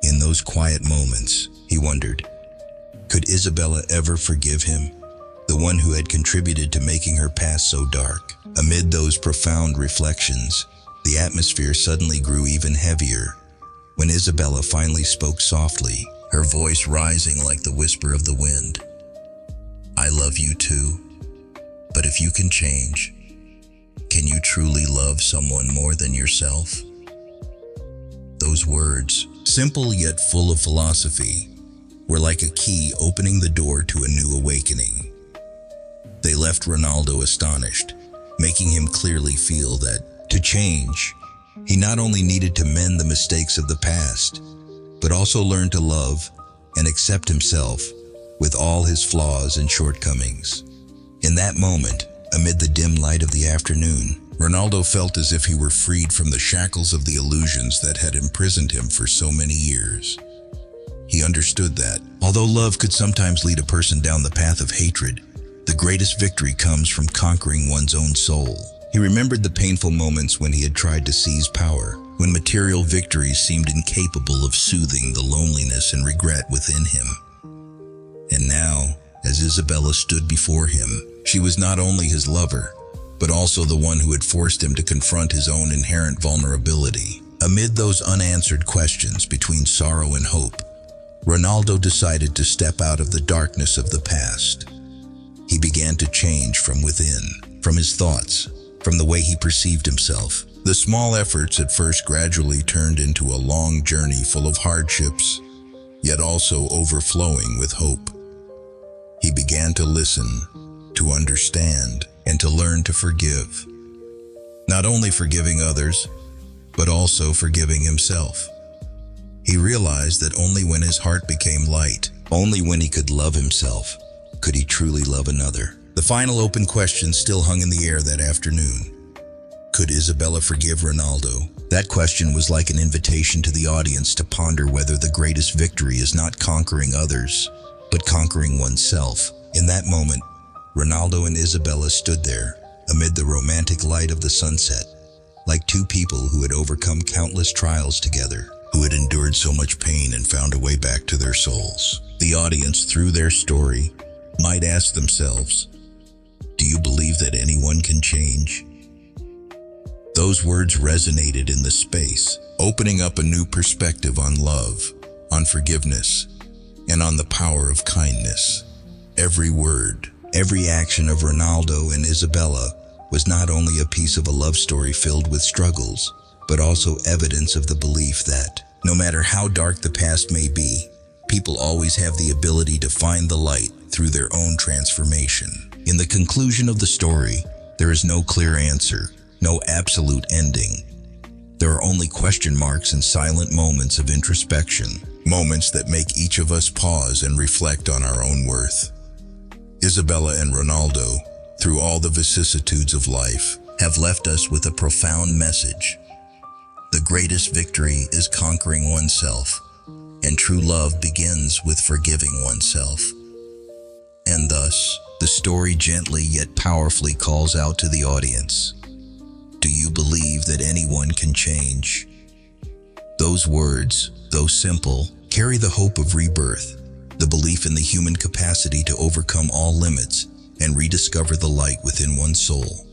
In those quiet moments, he wondered, could Isabella ever forgive him? The the one who had contributed to making her past so dark. Amid those profound reflections, the atmosphere suddenly grew even heavier when Isabella finally spoke softly, her voice rising like the whisper of the wind. "I love you too, but if you can change, can you truly love someone more than yourself?" Those words, simple yet full of philosophy, were like a key opening the door to a new awakening. They left Ronaldo astonished, making him clearly feel that, to change, he not only needed to mend the mistakes of the past, but also learn to love and accept himself with all his flaws and shortcomings. In that moment, amid the dim light of the afternoon, Ronaldo felt as if he were freed from the shackles of the illusions that had imprisoned him for so many years. He understood that, although love could sometimes lead a person down the path of hatred, the greatest victory comes from conquering one's own soul. He remembered the painful moments when he had tried to seize power, when material victories seemed incapable of soothing the loneliness and regret within him. And now, as Isabella stood before him, she was not only his lover, but also the one who had forced him to confront his own inherent vulnerability. Amid those unanswered questions between sorrow and hope, Ronaldo decided to step out of the darkness of the past. He began to change from within, from his thoughts, from the way he perceived himself. The small efforts at first gradually turned into a long journey full of hardships, yet also overflowing with hope. He began to listen, to understand, and to learn to forgive. Not only forgiving others, but also forgiving himself. He realized that only when his heart became light, only when he could love himself, could he truly love another. The final open question still hung in the air that afternoon. Could Isabella forgive Ronaldo? That question was like an invitation to the audience to ponder whether the greatest victory is not conquering others, but conquering oneself. In that moment, Ronaldo and Isabella stood there, amid the romantic light of the sunset, like two people who had overcome countless trials together, who had endured so much pain and found a way back to their souls. The audience, through their story, might ask themselves, do you believe that anyone can change? Those words resonated in the space, opening up a new perspective on love, on forgiveness, and on the power of kindness. Every word, every action of Ronaldo and Isabella was not only a piece of a love story filled with struggles, but also evidence of the belief that, no matter how dark the past may be, people always have the ability to find the light through their own transformation. In the conclusion of the story, there is no clear answer, no absolute ending. There are only question marks and silent moments of introspection, moments that make each of us pause and reflect on our own worth. Isabella and Ronaldo, through all the vicissitudes of life, have left us with a profound message. The greatest victory is conquering oneself, and true love begins with forgiving oneself. And thus, the story gently yet powerfully calls out to the audience. Do you believe that anyone can change? Those words, though simple, carry the hope of rebirth, the belief in the human capacity to overcome all limits and rediscover the light within one's soul.